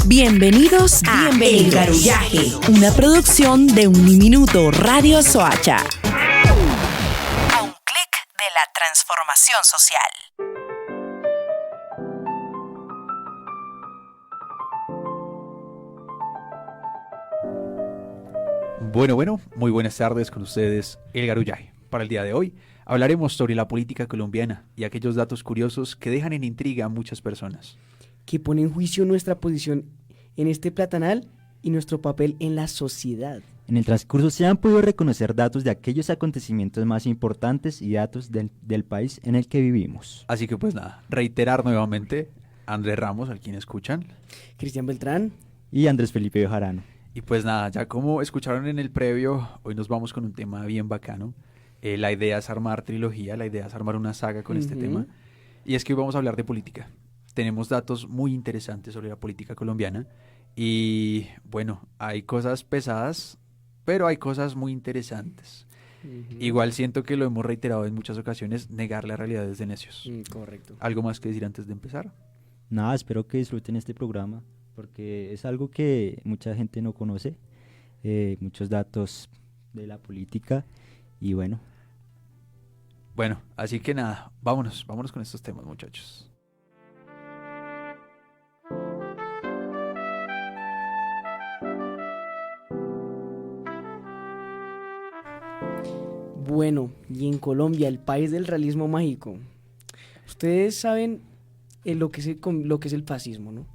Bienvenidos a El Garullaje, una producción de Uniminuto Radio Soacha. A un clic de la transformación social. Bueno, muy buenas tardes con ustedes, El Garullaje. Para el día de hoy hablaremos sobre la política colombiana y aquellos datos curiosos que dejan en intriga a muchas personas. Que pone en juicio nuestra posición en este platanal y nuestro papel en la sociedad. En el transcurso se han podido reconocer datos de aquellos acontecimientos más importantes y datos del país en el que vivimos. Así que pues nada, reiterar nuevamente, Andrés Ramos, al quien escuchan. Cristian Beltrán. Y Andrés Felipe Bejarano. Y pues nada, ya como escucharon en el previo, hoy nos vamos con un tema bien bacano. La idea es armar trilogía, la idea es armar una saga con este tema. Y es que hoy vamos a hablar de política. Tenemos datos muy interesantes sobre la política colombiana y bueno, hay cosas pesadas, pero hay cosas muy interesantes. Igual siento que lo hemos reiterado en muchas ocasiones, negar la realidad es de necios. Correcto. ¿Algo más que decir antes de empezar? Nada, espero que disfruten este programa porque es algo que mucha gente no conoce, muchos datos de la política y bueno. Bueno, así que nada, vámonos con estos temas, muchachos. Bueno, y en Colombia, el país del realismo mágico. Ustedes saben lo que es el fascismo, ¿no?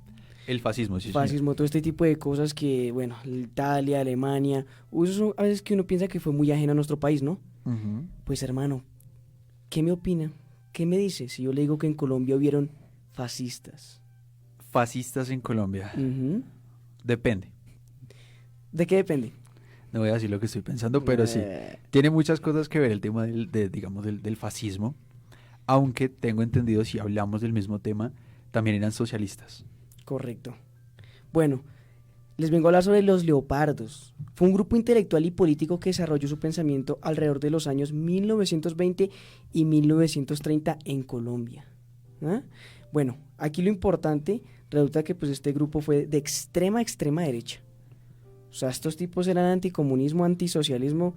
El fascismo, sí. Fascismo, todo este tipo de cosas que, bueno, Italia, Alemania, eso a veces que uno piensa que fue muy ajeno a nuestro país, ¿no? Pues hermano, ¿qué me opina? ¿Qué me dice si yo le digo que en Colombia hubieron fascistas? Fascistas en Colombia. Depende. ¿De qué depende? No voy a decir lo que estoy pensando, pero sí. Tiene muchas cosas que ver el tema del fascismo, aunque tengo entendido, si hablamos del mismo tema, también eran socialistas. Correcto. Bueno, les vengo a hablar sobre los leopardos. Fue un grupo intelectual y político que desarrolló su pensamiento alrededor de los años 1920 y 1930 en Colombia. ¿Ah? Bueno, aquí lo importante, resulta que pues este grupo fue de extrema derecha. O sea, estos tipos eran anticomunismo, antisocialismo,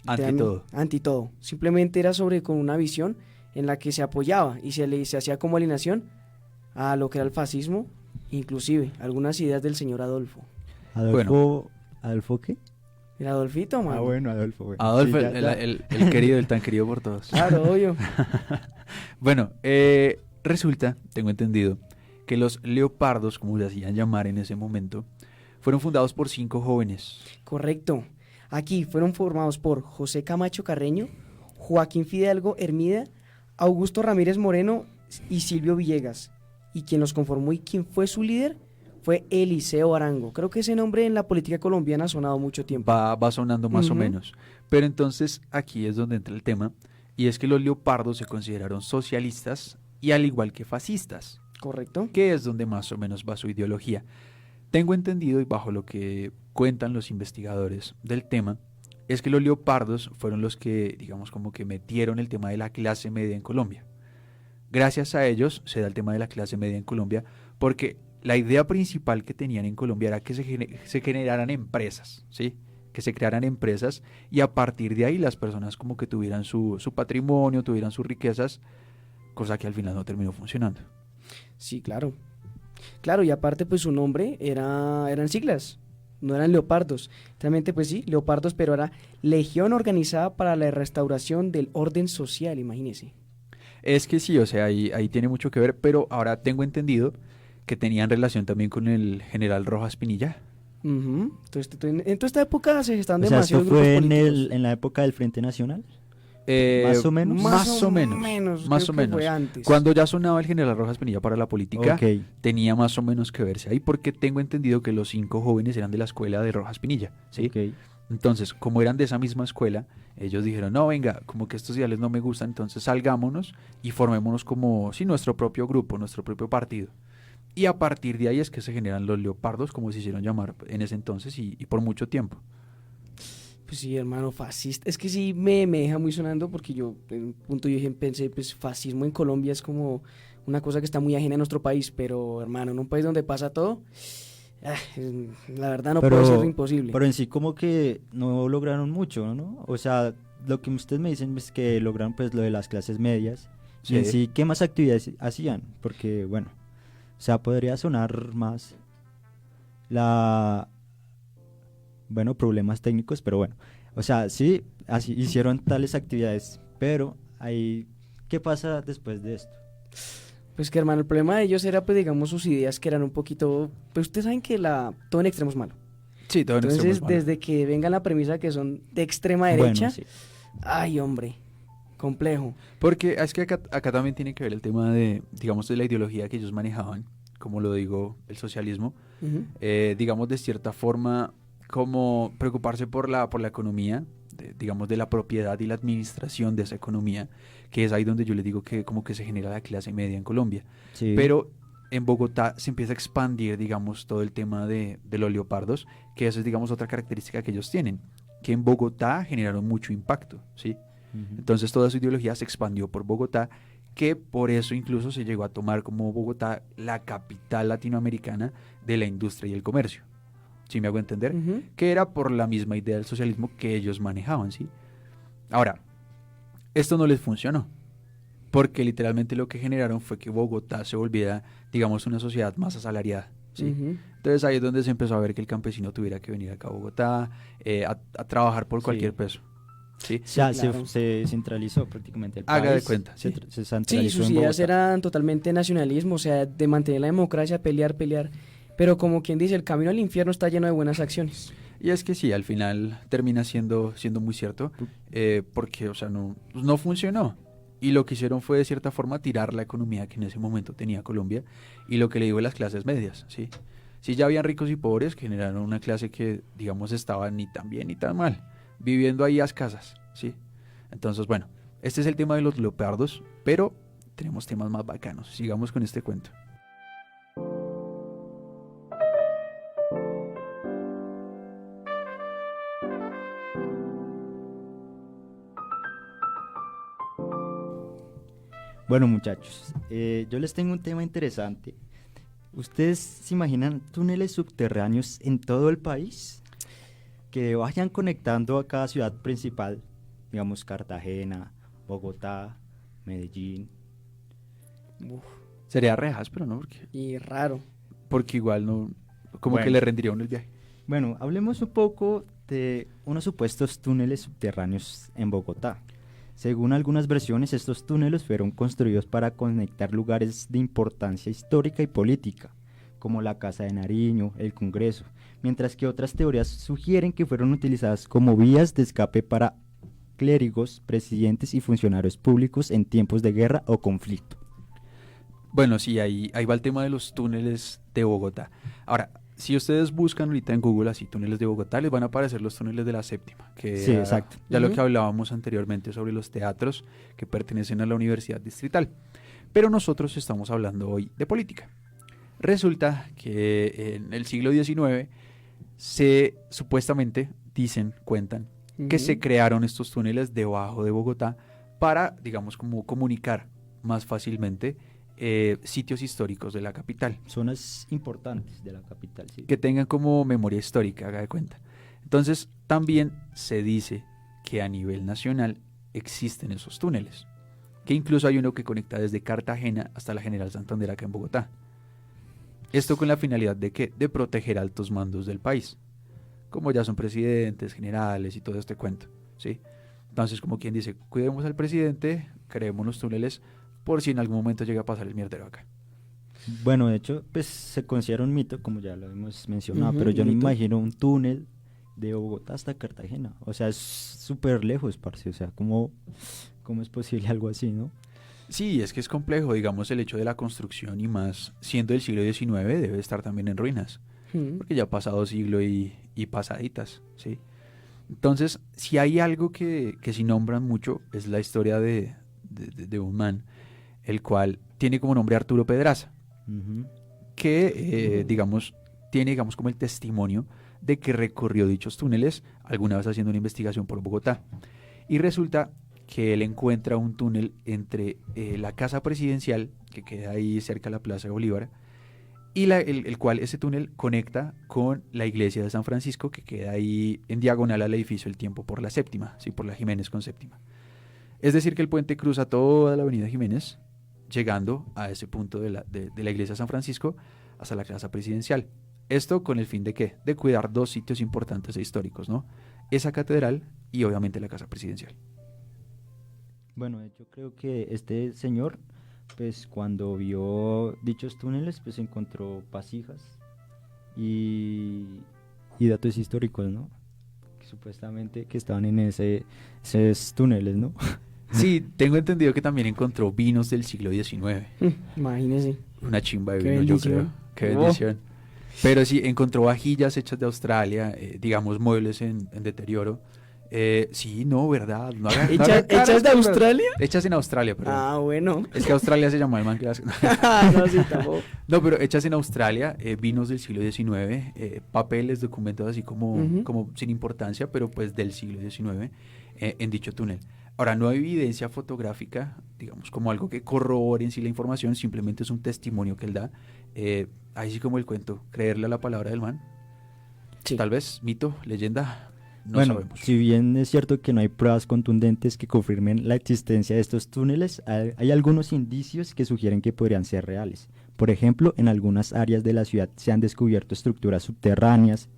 anti todo. Simplemente era con una visión en la que se apoyaba y se hacía como alineación a lo que era el fascismo, inclusive algunas ideas del señor Adolfo. ¿Adolfo qué? El Adolfito, man. Ah, bueno, Adolfo. Bueno. Adolfo, sí, el querido, el tan querido por todos. Claro, obvio. Bueno, resulta, tengo entendido, que los leopardos, como se hacían llamar en ese momento, fueron fundados por 5 jóvenes. Correcto. Aquí fueron formados por José Camacho Carreño, Joaquín Fidalgo Hermida, Augusto Ramírez Moreno y Silvio Villegas. Y quien los conformó y quien fue su líder fue Eliseo Arango. Creo que ese nombre en la política colombiana ha sonado mucho tiempo. Va sonando más o menos. Pero entonces aquí es donde entra el tema, y es que los leopardos se consideraron socialistas y al igual que fascistas. Correcto. Que es donde más o menos va su ideología. Tengo entendido, y bajo lo que cuentan los investigadores del tema, es que los leopardos fueron los que, digamos, como que metieron el tema de la clase media en Colombia. Gracias a ellos se da el tema de la clase media en Colombia, porque la idea principal que tenían en Colombia era que se generaran empresas, ¿sí? Que se crearan empresas y a partir de ahí las personas como que tuvieran su patrimonio, tuvieran sus riquezas, cosa que al final no terminó funcionando. Sí, claro. Claro, y aparte pues su nombre eran siglas, no eran leopardos. Realmente pues sí, leopardos, pero era Legión Organizada para la Restauración del Orden Social, imagínese. Es que sí, o sea, ahí tiene mucho que ver, pero ahora tengo entendido que tenían relación también con el general Rojas Pinilla. Entonces, en toda esta época se están demasiados grupos políticos. ¿Esto fue en la época del Frente Nacional? Más o menos. Más o menos. Fue antes. Cuando ya sonaba el general Rojas Pinilla para la política, tenía más o menos que verse ahí, porque tengo entendido que los 5 jóvenes eran de la escuela de Rojas Pinilla, ¿sí? Entonces, como eran de esa misma escuela, ellos dijeron, no, venga, como que estos ideales no me gustan, entonces salgámonos y formémonos como, sí, nuestro propio grupo, nuestro propio partido. Y a partir de ahí es que se generan los leopardos, como se hicieron llamar en ese entonces y por mucho tiempo. Pues sí, hermano, fascista. Es que sí me deja muy sonando porque yo en un punto yo pensé, pues fascismo en Colombia es como una cosa que está muy ajena a nuestro país, pero hermano, en un país donde pasa todo, ah, la verdad no puede ser imposible. Pero en sí como que no lograron mucho, ¿no? O sea, lo que ustedes me dicen es que lograron pues lo de las clases medias. Sí. Y en sí, ¿qué más actividades hacían? Porque, bueno, o sea, podría sonar más bueno, problemas técnicos, pero bueno. O sea, sí, así hicieron tales actividades, pero ahí, ¿qué pasa después de esto? Pues que hermano, el problema de ellos era pues digamos sus ideas que eran un poquito, pues ustedes saben que todo en extremo es malo. Sí, todo en extremo Entonces, es malo. desde que venga la premisa que son de extrema derecha, Bueno, sí. ay hombre, complejo. Porque es que acá también tiene que ver el tema de, digamos, de la ideología que ellos manejaban, como lo digo, el socialismo, Ujú. digamos, de cierta forma, como preocuparse por la economía, digamos, de la propiedad y la administración de esa economía, que es ahí donde yo les digo que como que se genera la clase media en Colombia. Sí. Pero en Bogotá se empieza a expandir, digamos, todo el tema de los leopardos, que eso es, digamos, otra característica que ellos tienen, que en Bogotá generaron mucho impacto, ¿sí? Ujú. Entonces toda su ideología se expandió por Bogotá, que por eso incluso se llegó a tomar como Bogotá la capital latinoamericana de la industria y el comercio. ¿Sí me hago entender? Ujú. Que era por la misma idea del socialismo que ellos manejaban, ¿sí? Ahora, esto no les funcionó, porque literalmente lo que generaron fue que Bogotá se volviera, digamos, una sociedad más asalariada, ¿sí? Ujú. Entonces ahí es donde se empezó a ver que el campesino tuviera que venir acá a Bogotá, a trabajar por cualquier Sí. peso, ¿sí? Ya claro. se centralizó prácticamente el Haga de país. cuenta, sí. Se Sí, centralizó sus en ideas Bogotá. eran totalmente nacionalismo, o sea, de mantener la democracia, pelear, pelear. Pero como quien dice, el camino al infierno está lleno de buenas acciones. Y es que sí, al final termina siendo muy cierto, porque, o sea, no funcionó. Y lo que hicieron fue, de cierta forma, tirar la economía que en ese momento tenía Colombia y lo que le digo de las clases medias, ¿sí? Si ya habían ricos y pobres, que generaron una clase que, digamos, estaba ni tan bien ni tan mal, viviendo ahí a escasas, ¿sí? Entonces, bueno, este es el tema de los leopardos, pero tenemos temas más bacanos. Sigamos con este cuento. Bueno, muchachos, yo les tengo un tema interesante. ¿Ustedes se imaginan túneles subterráneos en todo el país? Que vayan conectando a cada ciudad principal, digamos Cartagena, Bogotá, Medellín. Uf, Sería re áspero, ¿no? y raro. Porque igual no, como que Bueno. le rendiría a uno el viaje. Bueno, hablemos un poco de unos supuestos túneles subterráneos en Bogotá. Según algunas versiones, estos túneles fueron construidos para conectar lugares de importancia histórica y política, como la Casa de Nariño, el Congreso, mientras que otras teorías sugieren que fueron utilizadas como vías de escape para clérigos, presidentes y funcionarios públicos en tiempos de guerra o conflicto. Bueno, sí, ahí va el tema de los túneles de Bogotá. Ahora, si ustedes buscan ahorita en Google así túneles de Bogotá, les van a aparecer los túneles de la Séptima, que Sí, era exacto. ya lo Ujú. que hablábamos anteriormente sobre los teatros que pertenecen a la Universidad Distrital. Pero nosotros estamos hablando hoy de política. Resulta que en el siglo XIX se supuestamente cuentan que se Ujú. crearon estos túneles debajo de Bogotá para, digamos, como comunicar más fácilmente sitios históricos de la capital, Zonas importantes de la capital, sí. que tengan como memoria histórica, haga de cuenta. Entonces, también se dice que a nivel nacional existen esos túneles, que incluso hay uno que conecta desde Cartagena hasta la General Santander acá en Bogotá. Esto con la finalidad de ¿qué? De proteger altos mandos del país, como ya son presidentes, generales y todo este cuento, ¿sí? Entonces, como quien dice, cuidemos al presidente, creemos los túneles por si en algún momento llega a pasar el mierdero acá. Bueno, de hecho, pues se considera un mito, como ya lo hemos mencionado, Ujú, pero yo no mito. imagino un túnel de Bogotá hasta Cartagena. O sea, es súper lejos, parce. O sea, ¿cómo es posible algo así, no? Sí, es que es complejo, digamos, el hecho de la construcción y más siendo del siglo XIX debe estar también en ruinas, Ujú. porque ya ha pasado siglo y pasaditas, ¿sí? Entonces, si hay algo que sí nombran mucho, es la historia de un man, el cual tiene como nombre Arturo Pedraza, Ujú. que, digamos, tiene, digamos, como el testimonio de que recorrió dichos túneles, alguna vez haciendo una investigación por Bogotá. Y resulta que él encuentra un túnel entre la Casa Presidencial, que queda ahí cerca de la Plaza de Bolívar, y el cual ese túnel conecta con la iglesia de San Francisco, que queda ahí en diagonal al edificio El Tiempo por la Séptima, ¿sí? Por la Jiménez con Séptima. Es decir, que el puente cruza toda la avenida Jiménez, llegando a ese punto de la iglesia de San Francisco hasta la Casa Presidencial. Esto con el fin de ¿qué? De cuidar dos sitios importantes e históricos, ¿no? Esa catedral y obviamente la Casa Presidencial. Bueno, yo creo que este señor, pues cuando vio dichos túneles, pues encontró vasijas y datos históricos, ¿no? Que supuestamente que estaban en esos túneles, ¿no? Sí, tengo entendido que también encontró vinos del siglo XIX. Imagínese. Una chimba de Qué vino, yo bendición. creo. Qué bendición. Pero sí, encontró vajillas hechas de Australia, digamos, muebles en deterioro. Sí, no, ¿verdad? No haga ¿Hechas caras, de Australia? Hechas en Australia, perdón. Ah, bueno. Es que Australia se llama el man que las... No, sí, tampoco. No, pero hechas en Australia, vinos del siglo XIX, papeles, documentos así como sin importancia, pero pues del siglo XIX, en dicho túnel. Ahora, no hay evidencia fotográfica, digamos, como algo que corrobore en sí la información, simplemente es un testimonio que él da. Ahí sí como el cuento, creerle a la palabra del man. Sí. Tal vez, mito, leyenda, no bueno, sabemos. si bien es cierto que no hay pruebas contundentes que confirmen la existencia de estos túneles, hay algunos indicios que sugieren que podrían ser reales. Por ejemplo, en algunas áreas de la ciudad se han descubierto estructuras subterráneas.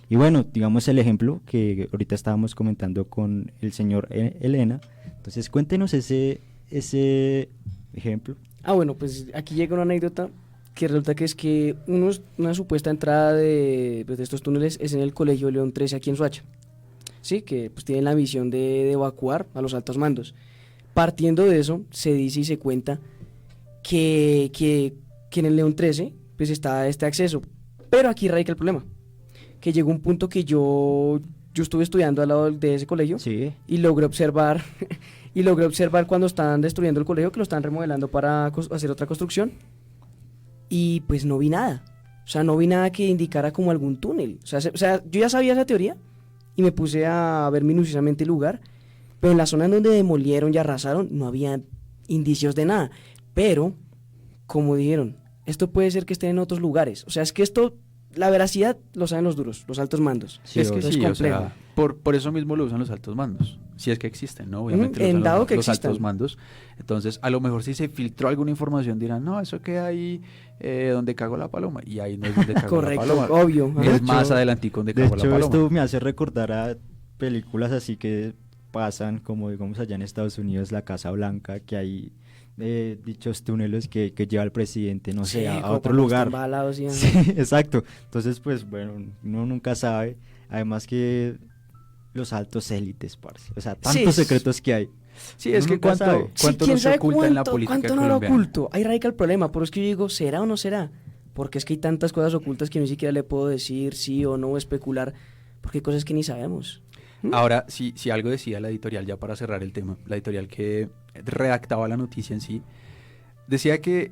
Y bueno, digamos el ejemplo que ahorita estábamos comentando con el señor Elena. Entonces, cuéntenos ese ejemplo. Ah, bueno, pues aquí llega una anécdota que resulta que es que una supuesta entrada pues, de estos túneles es en el Colegio León 13 aquí en Soacha. Sí, que pues tienen la misión de evacuar a los altos mandos. Partiendo de eso, se dice y se cuenta que en el León 13 pues está este acceso. Pero aquí radica el problema. Que llegó un punto que yo estuve estudiando al lado de ese colegio Sí. y logré observar cuando estaban destruyendo el colegio, que lo estaban remodelando para hacer otra construcción, y pues no vi nada. O sea, no vi nada que indicara como algún túnel. O sea, yo ya sabía esa teoría y me puse a ver minuciosamente el lugar, pero en la zona en donde demolieron y arrasaron no había indicios de nada. Pero, como dijeron, esto puede ser que esté en otros lugares. O sea, es que esto... La veracidad lo saben los duros, los altos mandos. Sí, es que Esto es sí, o complejo. sea, por eso mismo lo usan los altos mandos, si es que existen, ¿no? Obviamente lo En usan dado los, que los existan. altos mandos. Entonces, a lo mejor si se filtró alguna información dirán, no, eso queda ahí donde cagó la paloma, y ahí no es donde cagó Correcto, la paloma. obvio. Es Ajá. más adelantico donde De cagó la hecho, paloma. esto me hace recordar a películas así que pasan, como digamos allá en Estados Unidos, la Casa Blanca, que hay dichos túneles que lleva el presidente, no sé, Sí, a como otro cuando lugar. están balados y- Sí, exacto. Entonces, pues bueno, uno nunca sabe. Además que los altos élites, parce. O sea, tantos Sí. secretos que hay. Sí, es Uno que nunca sabe. cuánto Sí, no quién se sabe oculta en la política cuánto no lo colombiana. oculto. Ahí radica el problema, por eso es que yo digo, ¿será o no será? Porque es que hay tantas cosas ocultas que ni siquiera le puedo decir sí o no, especular, porque hay cosas que ni sabemos. Ahora, si algo decía la editorial, ya para cerrar el tema, la editorial que redactaba la noticia en sí, decía que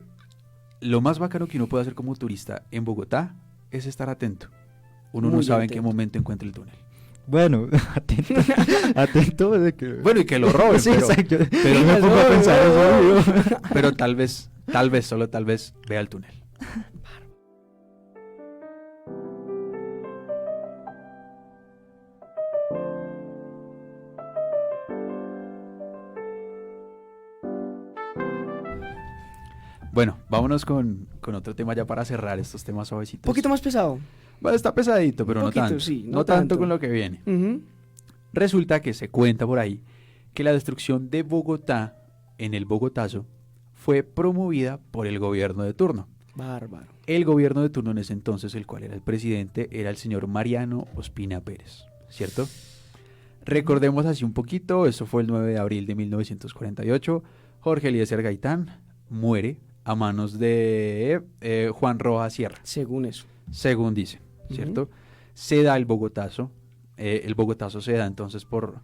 lo más bacano que uno puede hacer como turista en Bogotá es estar atento. Uno no Muy sabe en qué atento. momento encuentra el túnel. Bueno, atento, atento de que... Bueno, y que lo roben, Sí, pero, exacto. pero Yo me pongo a pensar eso. pero tal vez, solo tal vez, vea el túnel. Bueno, vámonos con otro tema ya para cerrar estos temas suavecitos. Un poquito más pesado. Bueno, está pesadito, pero Un no poquito, tanto. sí, no no tanto tanto. con lo que viene. Ujú. Resulta que se cuenta por ahí que la destrucción de Bogotá en el Bogotazo fue promovida por el gobierno de turno. Bárbaro. El gobierno de turno en ese entonces, el cual era el presidente, era el señor Mariano Ospina Pérez, ¿cierto? Recordemos así un poquito, eso fue el 9 de abril de 1948, Jorge Eliezer Gaitán muere a manos de Juan Rojas Sierra, Según eso. según dice, ¿cierto? Se da el Bogotazo se da entonces por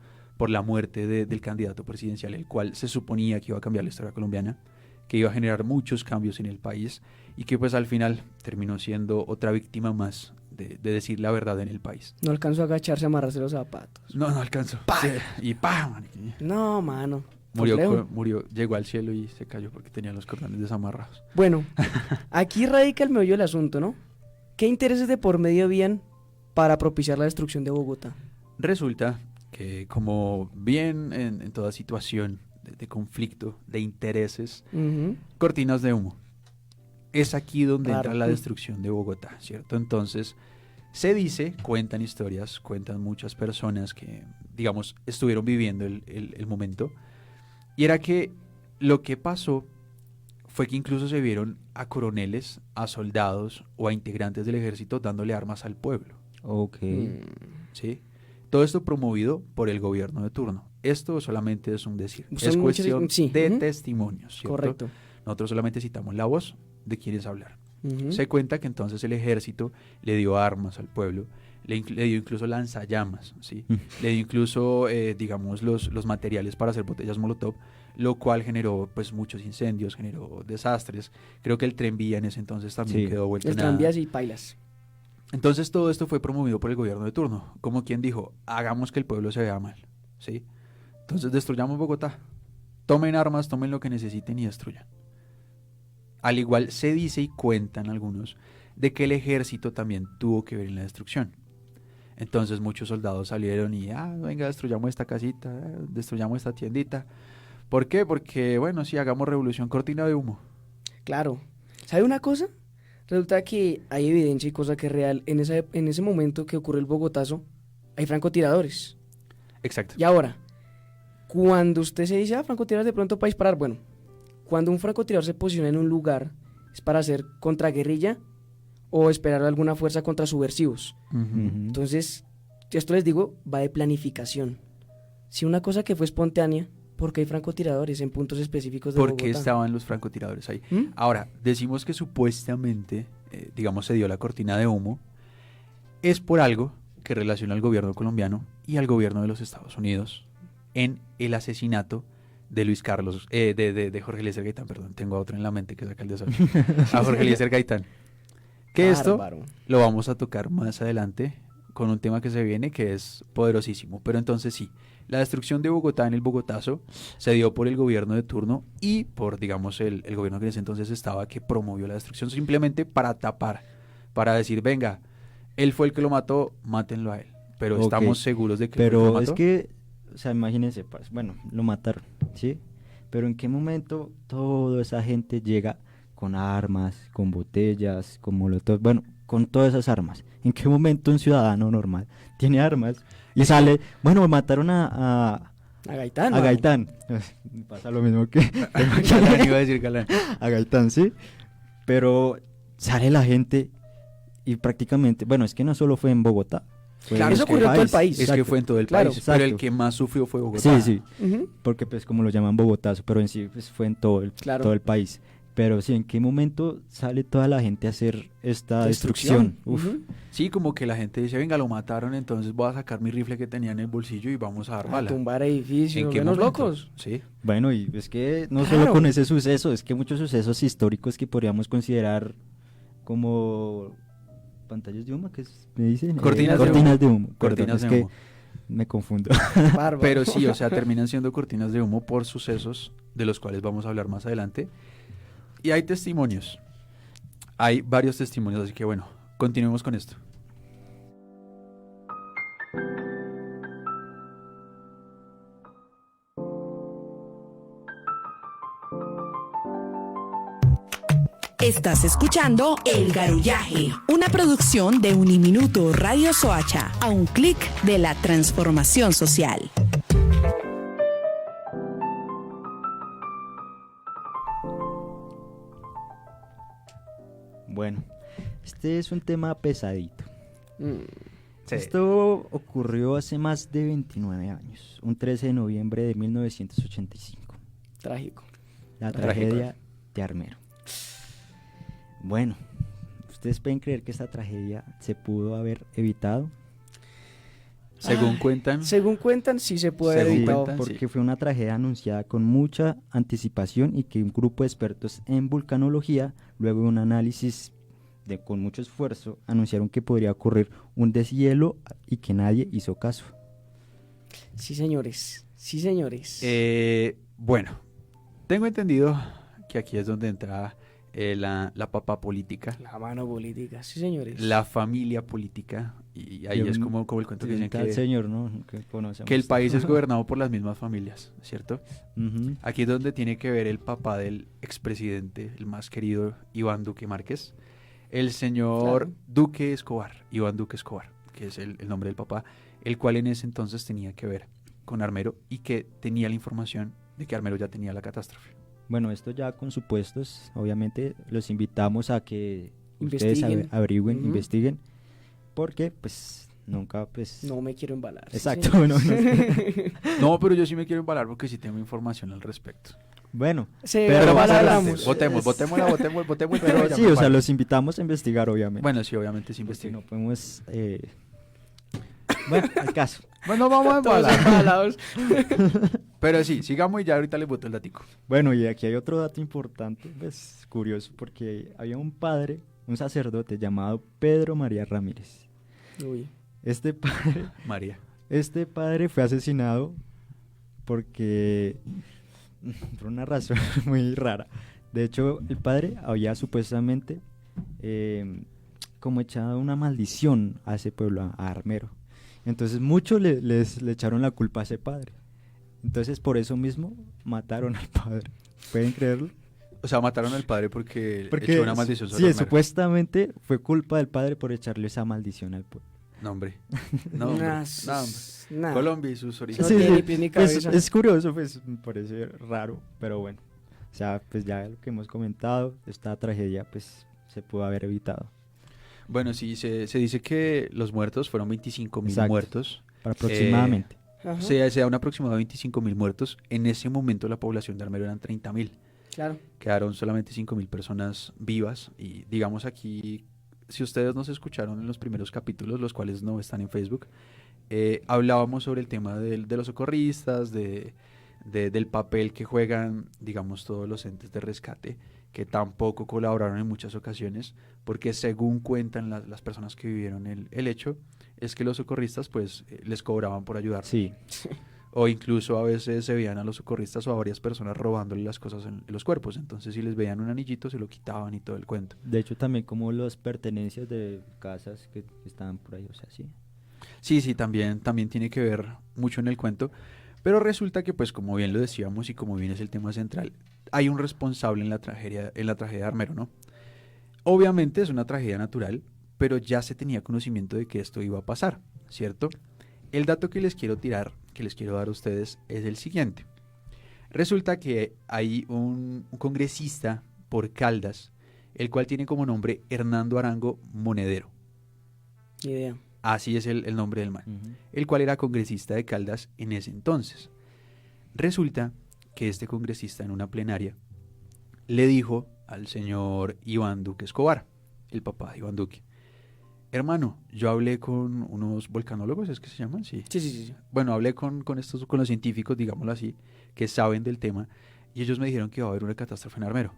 la muerte del candidato presidencial, el cual se suponía que iba a cambiar la historia colombiana, que iba a generar muchos cambios en el país y que pues al final terminó siendo otra víctima más de decir la verdad en el país. No alcanzó a agacharse a amarrarse los zapatos. No alcanzó. ¡Pah! Sí, y ¡pam! No, mano. Murió, Complejo. llegó al cielo y se cayó porque tenía los cordones desamarrados. Bueno, aquí radica el meollo del asunto, ¿no? ¿Qué intereses de por medio habían para propiciar la destrucción de Bogotá? Resulta que como bien en toda situación de conflicto, de intereses, Ujú. cortinas de humo. Es aquí donde Claro. entra la destrucción de Bogotá, ¿cierto? Entonces, se dice, cuentan historias, cuentan muchas personas que, digamos, estuvieron viviendo el momento, y era que lo que pasó fue que incluso se vieron a coroneles, a soldados o a integrantes del ejército dándole armas al pueblo, Ok. ¿sí? Todo esto promovido por el gobierno de turno. Esto solamente es un decir, Son es muchas- cuestión sí, de ujú. testimonios, ¿cierto? Correcto. Nosotros solamente citamos la voz de quienes hablar. Ujú. Se cuenta que entonces el ejército le dio armas al pueblo, le dio incluso lanzallamas, ¿sí? Le dio incluso, digamos, los materiales para hacer botellas Molotov, lo cual generó pues muchos incendios, generó desastres. Creo que el tren vía en ese entonces también Sí. quedó vuelto El nada. tranvías y pailas. Entonces todo esto fue promovido por el gobierno de turno, como quien dijo, hagamos que el pueblo se vea mal, ¿sí? Entonces destruyamos Bogotá, tomen armas, tomen lo que necesiten y destruyan. Al igual se dice y cuentan algunos de que el ejército también tuvo que ver en la destrucción. Entonces muchos soldados salieron y, venga, destruyamos esta casita, destruyamos esta tiendita. ¿Por qué? Porque, bueno, sí, hagamos revolución, cortina de humo. Claro. ¿Sabe una cosa? Resulta que hay evidencia y cosa que es real. En ese momento que ocurre el Bogotazo, hay francotiradores. Exacto. Y ahora, cuando usted se dice, francotiradores de pronto para disparar, bueno, cuando un francotirador se posiciona en un lugar, ¿es para hacer contraguerrilla o esperar alguna fuerza contra subversivos? Ujú. Ujú. Entonces, esto les digo, va de planificación. Si una cosa que fue espontánea, ¿por qué hay francotiradores en puntos específicos de ¿Por qué Bogotá? estaban los francotiradores ahí? ¿Mm? Ahora, decimos que supuestamente, digamos, se dio la cortina de humo, es por algo que relaciona al gobierno colombiano y al gobierno de los Estados Unidos en el asesinato de Luis Carlos, de Jorge Eliezer Gaitán, perdón, tengo a otro en la mente que saca el desastre, a Jorge Eliezer Gaitán. Que esto Bárbaro. lo vamos a tocar más adelante con un tema que se viene que es poderosísimo, pero entonces sí, la destrucción de Bogotá en el Bogotazo se dio por el gobierno de turno y por, digamos, el gobierno que en ese entonces estaba que promovió la destrucción simplemente para tapar, para decir, venga, él fue el que lo mató, mátenlo a él, pero Ok. estamos seguros de que fue el que lo Pero mató. es que, o sea, imagínense, pues, bueno, lo mataron, ¿sí? Pero ¿en qué momento toda esa gente llega con armas, con botellas, con molotov, bueno, con todas esas armas? ¿En qué momento un ciudadano normal tiene armas y sale, bueno, mataron A Gaitán. a mano. Gaitán? Me pasa lo mismo que Galán, iba a decir Galán. a Gaitán, ¿sí? Pero sale la gente y prácticamente, bueno, es que no solo fue en Bogotá. Fue Claro, en eso ocurrió en todo el país. Es que Exacto. fue en todo el Claro, país, pero el exacto. que más sufrió fue Bogotá. Sí, sí, Ujú. porque pues como lo llaman Bogotazo, pero en sí pues, fue en Claro. todo el país. Pero sí, ¿en qué momento sale toda la gente a hacer esta destrucción? Uf. Ujú. Sí, como que la gente dice, venga, lo mataron, entonces voy a sacar mi rifle que tenía en el bolsillo y vamos a dar A bala. tumbar ¿En edificios, qué menos momento? locos. Sí. Bueno, y es que no Claro. solo con ese suceso, es que muchos sucesos históricos que podríamos considerar como pantallas de humo, me dicen? Cortinas Cortinas de humo. Perdón, Cortinas es de que humo. me confundo. Bárbaro. Pero sí, o sea, terminan siendo cortinas de humo por sucesos de los cuales vamos a hablar más adelante. Y hay testimonios. Hay varios testimonios, así que bueno, continuemos con esto. Estás escuchando El Garullaje, una producción de Uniminuto Radio Soacha, a un clic de la transformación social. Bueno, este es un tema pesadito. Mm, Esto ocurrió hace más de 29 años, un 13 de noviembre de 1985. trágico. La Trágico. tragedia de Armero. Bueno, ¿ustedes pueden creer que esta tragedia se pudo haber evitado? Según cuentan, Según cuentan, sí se puede haber Según evitado. cuentan, porque sí. fue una tragedia anunciada con mucha anticipación y que un grupo de expertos en vulcanología, luego de un análisis con mucho esfuerzo, anunciaron que podría ocurrir un deshielo y que nadie hizo caso. Sí, señores. Sí, señores. bueno, tengo entendido que aquí es donde entra la papa política, La mano política. Sí, señores. la familia política, y ahí De es un- como el cuento que de un dicen tal señor, ¿no? Que conocemos. que el país es gobernado por las mismas familias, ¿cierto? Ujú. Aquí es donde tiene que ver el papá del expresidente, el más querido Iván Duque Márquez, el señor Claro. Duque Escobar, Iván Duque Escobar, que es el nombre del papá, el cual en ese entonces tenía que ver con Armero y que tenía la información de que Armero ya tenía la catástrofe. Bueno, esto ya con supuestos, obviamente los invitamos a que ustedes Investiguen. averigüen, Ujú. investiguen, porque pues nunca pues... No me quiero embalar. sí, Exacto, señores. No, pero yo sí me quiero embalar porque sí tengo información al respecto. Bueno, Se Pero más embalamos. Votemos el pero tema, sí, ya me o sea, paro. los invitamos a investigar, obviamente. Bueno, sí, obviamente sí porque investigo. no podemos... Bueno, al caso. Bueno, vamos a Todos embalar. embalados. Pero sí, sigamos y ya ahorita les boto el datico. Bueno, y aquí hay otro dato importante, pues curioso, porque había un padre, un sacerdote llamado Pedro María Ramírez. Uy. Este padre, María. este padre fue asesinado porque por una razón muy rara. De hecho, el padre había supuestamente como echado una maldición a ese pueblo, a Armero. Entonces muchos le echaron la culpa a ese padre. Entonces por eso mismo mataron al padre. ¿Pueden creerlo? O sea, mataron al padre porque, Porque echó una maldición sobre sí, Armero. supuestamente fue culpa del padre por echarle esa maldición al pueblo. No, hombre. No, hombre. Nah, No, hombre. nah. Colombia y sus orígenes. No tiene ni pies ni pues, cabeza. es curioso, pues me parece raro, pero bueno. O sea, pues ya lo que hemos comentado, esta tragedia pues se pudo haber evitado. Bueno, sí, se dice que los muertos fueron 25.000 Exacto. muertos. Aproximadamente. Ajá. Se da un aproximado de 25.000 muertos. En ese momento la población de Armero eran 30.000. Claro. Quedaron solamente 5.000 personas vivas. Y digamos aquí, si ustedes nos escucharon en los primeros capítulos, los cuales no están en Facebook, hablábamos sobre el tema de los socorristas, del papel que juegan, digamos, todos los entes de rescate, que tampoco colaboraron en muchas ocasiones, porque según cuentan las personas que vivieron el hecho, es que los socorristas pues les cobraban por ayudar. Sí, O incluso a veces se veían a los socorristas o a varias personas robándole las cosas en los cuerpos. Entonces si les veían un anillito se lo quitaban y todo el cuento. de hecho también como las pertenencias de casas que estaban por ahí, o sea, sí. Sí, también tiene que ver mucho en el cuento. Pero resulta que, pues, como bien lo decíamos y como bien es el tema central, hay un responsable en la tragedia de Armero, ¿no? Obviamente es una tragedia natural, pero ya se tenía conocimiento de que esto iba a pasar, ¿cierto? El dato que les quiero tirar, que les quiero dar a ustedes, es el siguiente. Resulta que hay un congresista por Caldas, el cual tiene como nombre Hernando Arango Monedero. Ni idea. Así es el nombre del man. Ujú. El cual era congresista de Caldas en ese entonces. Resulta que este congresista en una plenaria le dijo al señor Iván Duque Escobar, el papá de Iván Duque: hermano, yo hablé con unos volcanólogos, ¿es que se llaman? Sí. Sí. Bueno, hablé con los científicos, digámoslo así, que saben del tema, y ellos me dijeron que va a haber una catástrofe en Armero.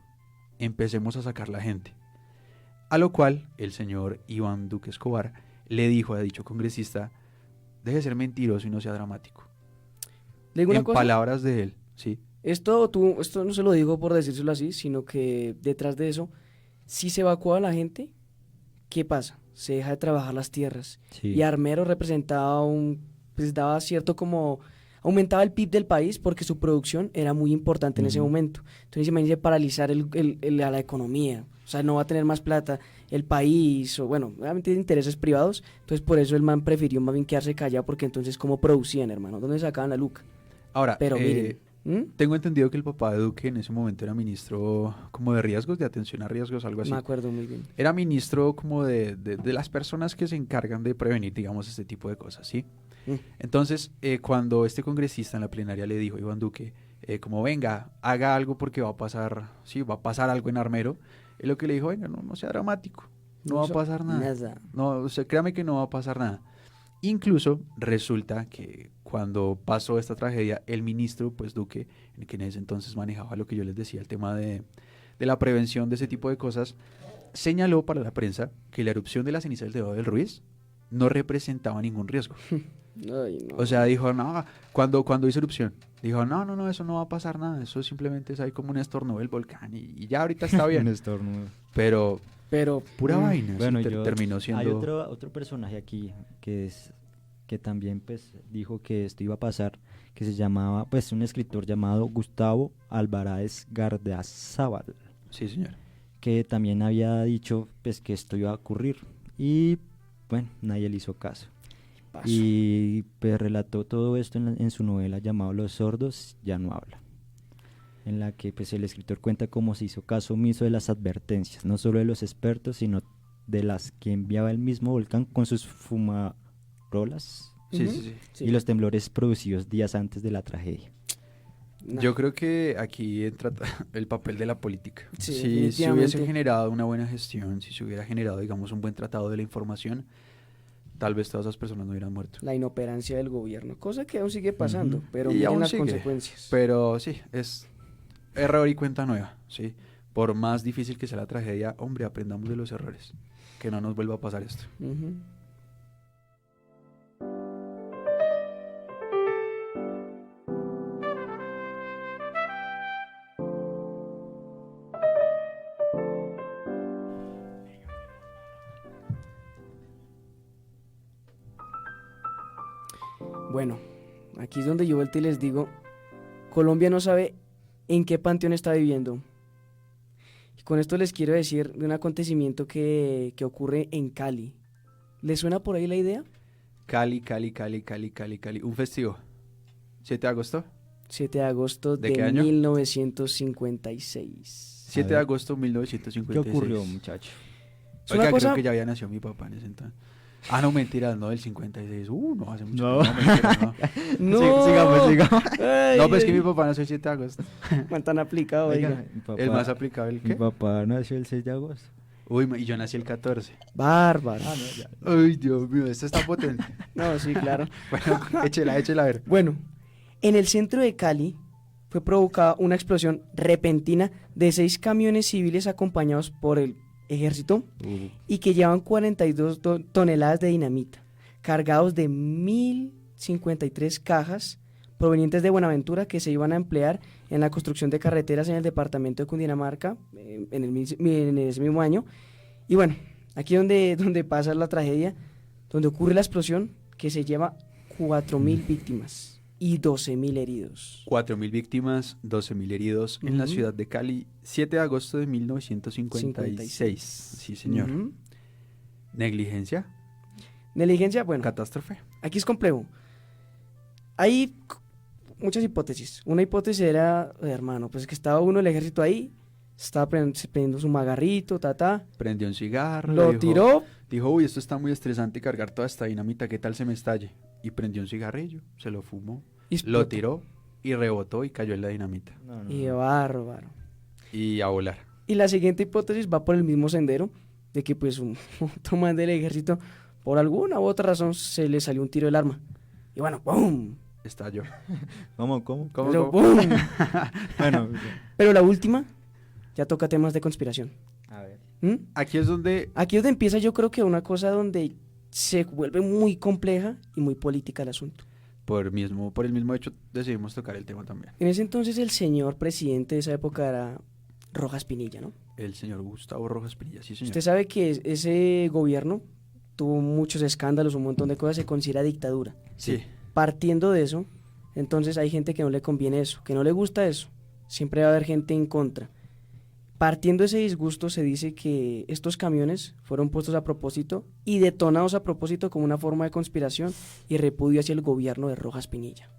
Empecemos a sacar la gente. A lo cual el señor Iván Duque Escobar le dijo a dicho congresista: deje de ser mentiroso y no sea dramático. Le digo una En cosa. palabras de él, sí. Esto no se lo digo por decírselo así, sino que detrás de eso, si se evacúa a la gente, ¿qué pasa? Se deja de trabajar las tierras. Sí. Y Armero representaba pues daba cierto como, aumentaba el PIB del país porque su producción era muy importante en ese Ujú. momento. Entonces imagínese paralizar a la economía, o sea, no va a tener más plata el país, o bueno, obviamente de intereses privados, entonces por eso el man prefirió más bien quedarse callado, porque entonces ¿cómo producían, hermano? ¿Dónde sacaban la luca? Ahora, Pero miren, ¿m? tengo entendido que el papá de Duque en ese momento era ministro como de riesgos, de atención a riesgos, algo así. Me acuerdo muy bien. Era ministro como de las personas que se encargan de prevenir, digamos, este tipo de cosas, ¿sí? Mm. Entonces, cuando este congresista en la plenaria le dijo a Iván Duque, como venga, haga algo porque va a pasar algo en Armero, él lo que le dijo: venga, no sea dramático, no va a pasar nada. No, créame que no va a pasar nada. Incluso resulta que cuando pasó esta tragedia, el ministro, pues Duque, en que en ese entonces manejaba lo que yo les decía, el tema de la prevención de ese tipo de cosas, señaló para la prensa que la erupción de la ceniza del Dedo del Ruiz no representaba ningún riesgo. Ay, no. O sea, dijo, no, cuando hizo erupción, dijo, no, eso no va a pasar nada, eso simplemente es ahí como un estornudo del volcán y ya ahorita está Un bien. estornudo. Pero Pero pura vaina, Bueno, sí, yo, terminó hay siendo... otro personaje aquí que también pues dijo que esto iba a pasar, que se llamaba, pues un escritor llamado Gustavo Alvarez Gardiazabal, Sí, señor. que también había dicho pues que esto iba a ocurrir y bueno, nadie le hizo caso. pasó. Y pues relató todo esto en su novela llamado Los sordos ya no hablan, en la que pues el escritor cuenta cómo se hizo caso omiso de las advertencias, no solo de los expertos, sino de las que enviaba el mismo volcán con sus fumarolas Sí, Ujú. sí, sí. Sí. y los temblores producidos días antes de la tragedia. Nah. Yo creo que aquí entra el papel de la política. Sí, Si se hubiese definitivamente. generado una buena gestión, si se hubiera generado, digamos, un buen tratado de la información, tal vez todas esas personas no hubieran muerto. La inoperancia del gobierno, cosa que aún sigue pasando, Ujú. pero Y miren aún las sigue, consecuencias. Pero sí, es error y cuenta nueva, ¿sí? Por más difícil que sea la tragedia, hombre, aprendamos de los errores. Que no nos vuelva a pasar esto. Ujú. Bueno, aquí es donde yo vuelto y les digo, Colombia no sabe en qué panteón está viviendo. Y con esto les quiero decir de un acontecimiento que ocurre en Cali. ¿Les suena por ahí la idea? Cali. Un festivo. 7 de agosto. 7 de agosto ¿De de, qué año? 1956. 7 de ver. agosto de ¿Qué 1956. ocurrió, muchacho? Es una Oiga, cosa- creo que ya había nacido mi papá en ese entonces. Ah, no, mentiras, no, del 56. No, hace mucho No. tiempo. No, mentiras, no. ¡No! Sigamos. Ay, No, pues es que ay, mi papá nació el 7 de agosto. man, tan aplicado, Oiga, oiga. mi papá, El más aplicado, ¿el mi qué? papá nació el 6 de agosto. Uy, y yo nací el 14. Bárbaro. Ay, Dios mío, esto está potente. No, sí, claro. Bueno, échela a ver. Bueno, en el centro de Cali fue provocada una explosión repentina de 6 camiones civiles acompañados por el ejército y que llevaban 42 toneladas de dinamita, cargados de 1053 cajas provenientes de Buenaventura que se iban a emplear en la construcción de carreteras en el departamento de Cundinamarca en ese mismo año. Y bueno, aquí donde pasa la tragedia, donde ocurre la explosión que se lleva 4.000 víctimas y 12.000 heridos. 4.000 víctimas, 12.000 heridos en la Ujú. ciudad de Cali, 7 de agosto de 1956. Sí, señor. Ujú. Negligencia, Negligencia, bueno, catástrofe. aquí es complejo. Hay muchas hipótesis. Una hipótesis era, hermano, pues que estaba uno del ejército ahí, estaba prendiendo su magarrito, Prendió un cigarro, lo dijo, tiró, dijo, uy, esto está muy estresante cargar toda esta dinamita, ¿qué tal se me estalle? Y prendió un cigarrillo, se lo fumó, y lo explotó. otó y rebotó y cayó en la dinamita. Y bárbaro. Y a volar. Y la siguiente hipótesis va por el mismo sendero, de que pues otro man del ejército, por alguna u otra razón, se le salió un tiro del arma. Y bueno, ¡pum! Estalló. ¿Cómo? ¿Cómo? Pero, ¿Cómo? ¡pum! Bueno, Pero la última ya toca temas de conspiración. a ver. ¿Mm? Aquí es donde Aquí es donde empieza yo creo que una cosa donde se vuelve muy compleja y muy política el asunto. por el mismo hecho decidimos tocar el tema también. En ese entonces el señor presidente de esa época era Rojas Pinilla, ¿no? El señor Gustavo Rojas Pinilla, sí señor. Usted sabe que ese gobierno tuvo muchos escándalos, un montón de cosas, se considera dictadura. Sí. Partiendo de eso, entonces hay gente que no le conviene eso, que no le gusta eso. Siempre va a haber gente en contra. Partiendo de ese disgusto, se dice que estos camiones fueron puestos a propósito y detonados a propósito como una forma de conspiración y repudio hacia el gobierno de Rojas Pinilla.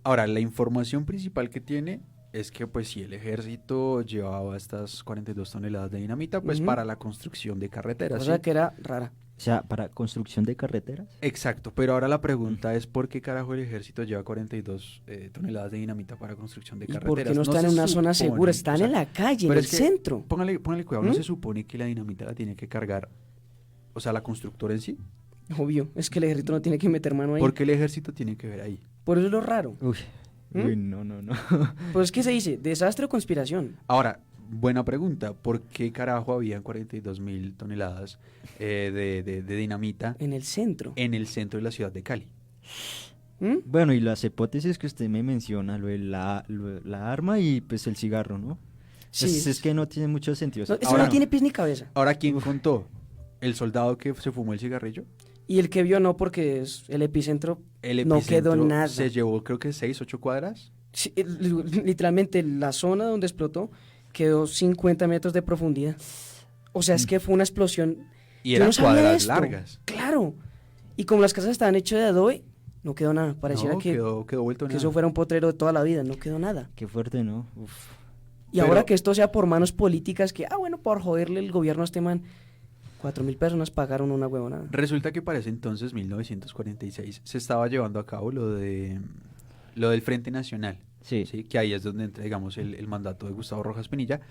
Ahora, la información principal que tiene es que pues si el ejército llevaba estas 42 toneladas de dinamita pues Ujú. para la construcción de carreteras. Cosa ¿sí? que era rara. O sea, para construcción de carreteras. Exacto, pero ahora la pregunta es ¿por qué carajo el ejército lleva 42 toneladas de dinamita para construcción de ¿Y carreteras? por qué no están se en una zona supone, segura? Están o sea, en la calle, en pero el es que centro. Póngale cuidado, no ¿Mm? se supone que la dinamita la tiene que cargar, o sea, la constructora en sí. Obvio, es que el ejército no tiene que meter mano ahí. ¿Por qué el ejército tiene que ver ahí? Por eso es lo raro. Uy, ¿Mm? uy, no. Pues es que se dice, desastre o conspiración. Ahora, buena pregunta, ¿por qué carajo habían 42.000 toneladas de dinamita En el centro. en el centro de la ciudad de Cali? ¿Mm? Bueno, y las hipótesis que usted me menciona, lo de la arma y pues el cigarro, ¿no? Sí, Es que no tiene mucho sentido. no, eso Ahora no no. tiene pies ni cabeza. Ahora, ¿quién contó? ¿El soldado que se fumó el cigarrillo? Y el que vio no, porque es el epicentro El no epicentro quedó nada. se llevó, creo que 6, 8 cuadras. Sí, literalmente la zona donde explotó quedó 50 metros de profundidad. O sea, es que fue una explosión. Y Yo eran no sabía cuadras esto. largas. Claro. Y como las casas estaban hechas de adobe, no quedó nada. Pareciera No, que quedó vuelto que nada. eso fuera un potrero de toda la vida. No quedó nada. Qué fuerte, ¿no? Uf. Y Pero- ahora que esto sea por manos políticas, que, bueno, por joderle el gobierno a este man, 4.000 personas pagaron una huevonada. Resulta que para ese entonces, 1946, se estaba llevando a cabo lo del Frente Nacional. Sí. ¿Sí? Que ahí es donde entra, digamos, el mandato de Gustavo Rojas Pinilla.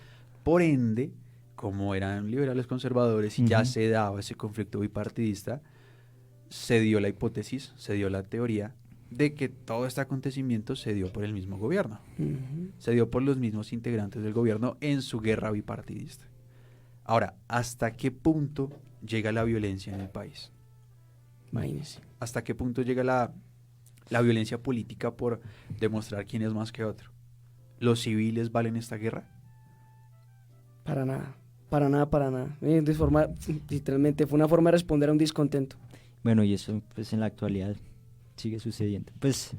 Por ende, como eran liberales conservadores y ya Ujú. se daba ese conflicto bipartidista, se dio la hipótesis, se dio la teoría de que todo este acontecimiento se dio por el mismo gobierno. Ujú. Se dio por los mismos integrantes del gobierno en su guerra bipartidista. Ahora, ¿hasta qué punto llega la violencia en el país? Imagínese. ¿Hasta qué punto llega la violencia política por demostrar quién es más que otro? ¿Los civiles valen esta guerra? Para nada. Para nada, para nada. Literalmente fue una forma de responder a un descontento. Bueno, y eso pues en la actualidad sigue sucediendo. Pues,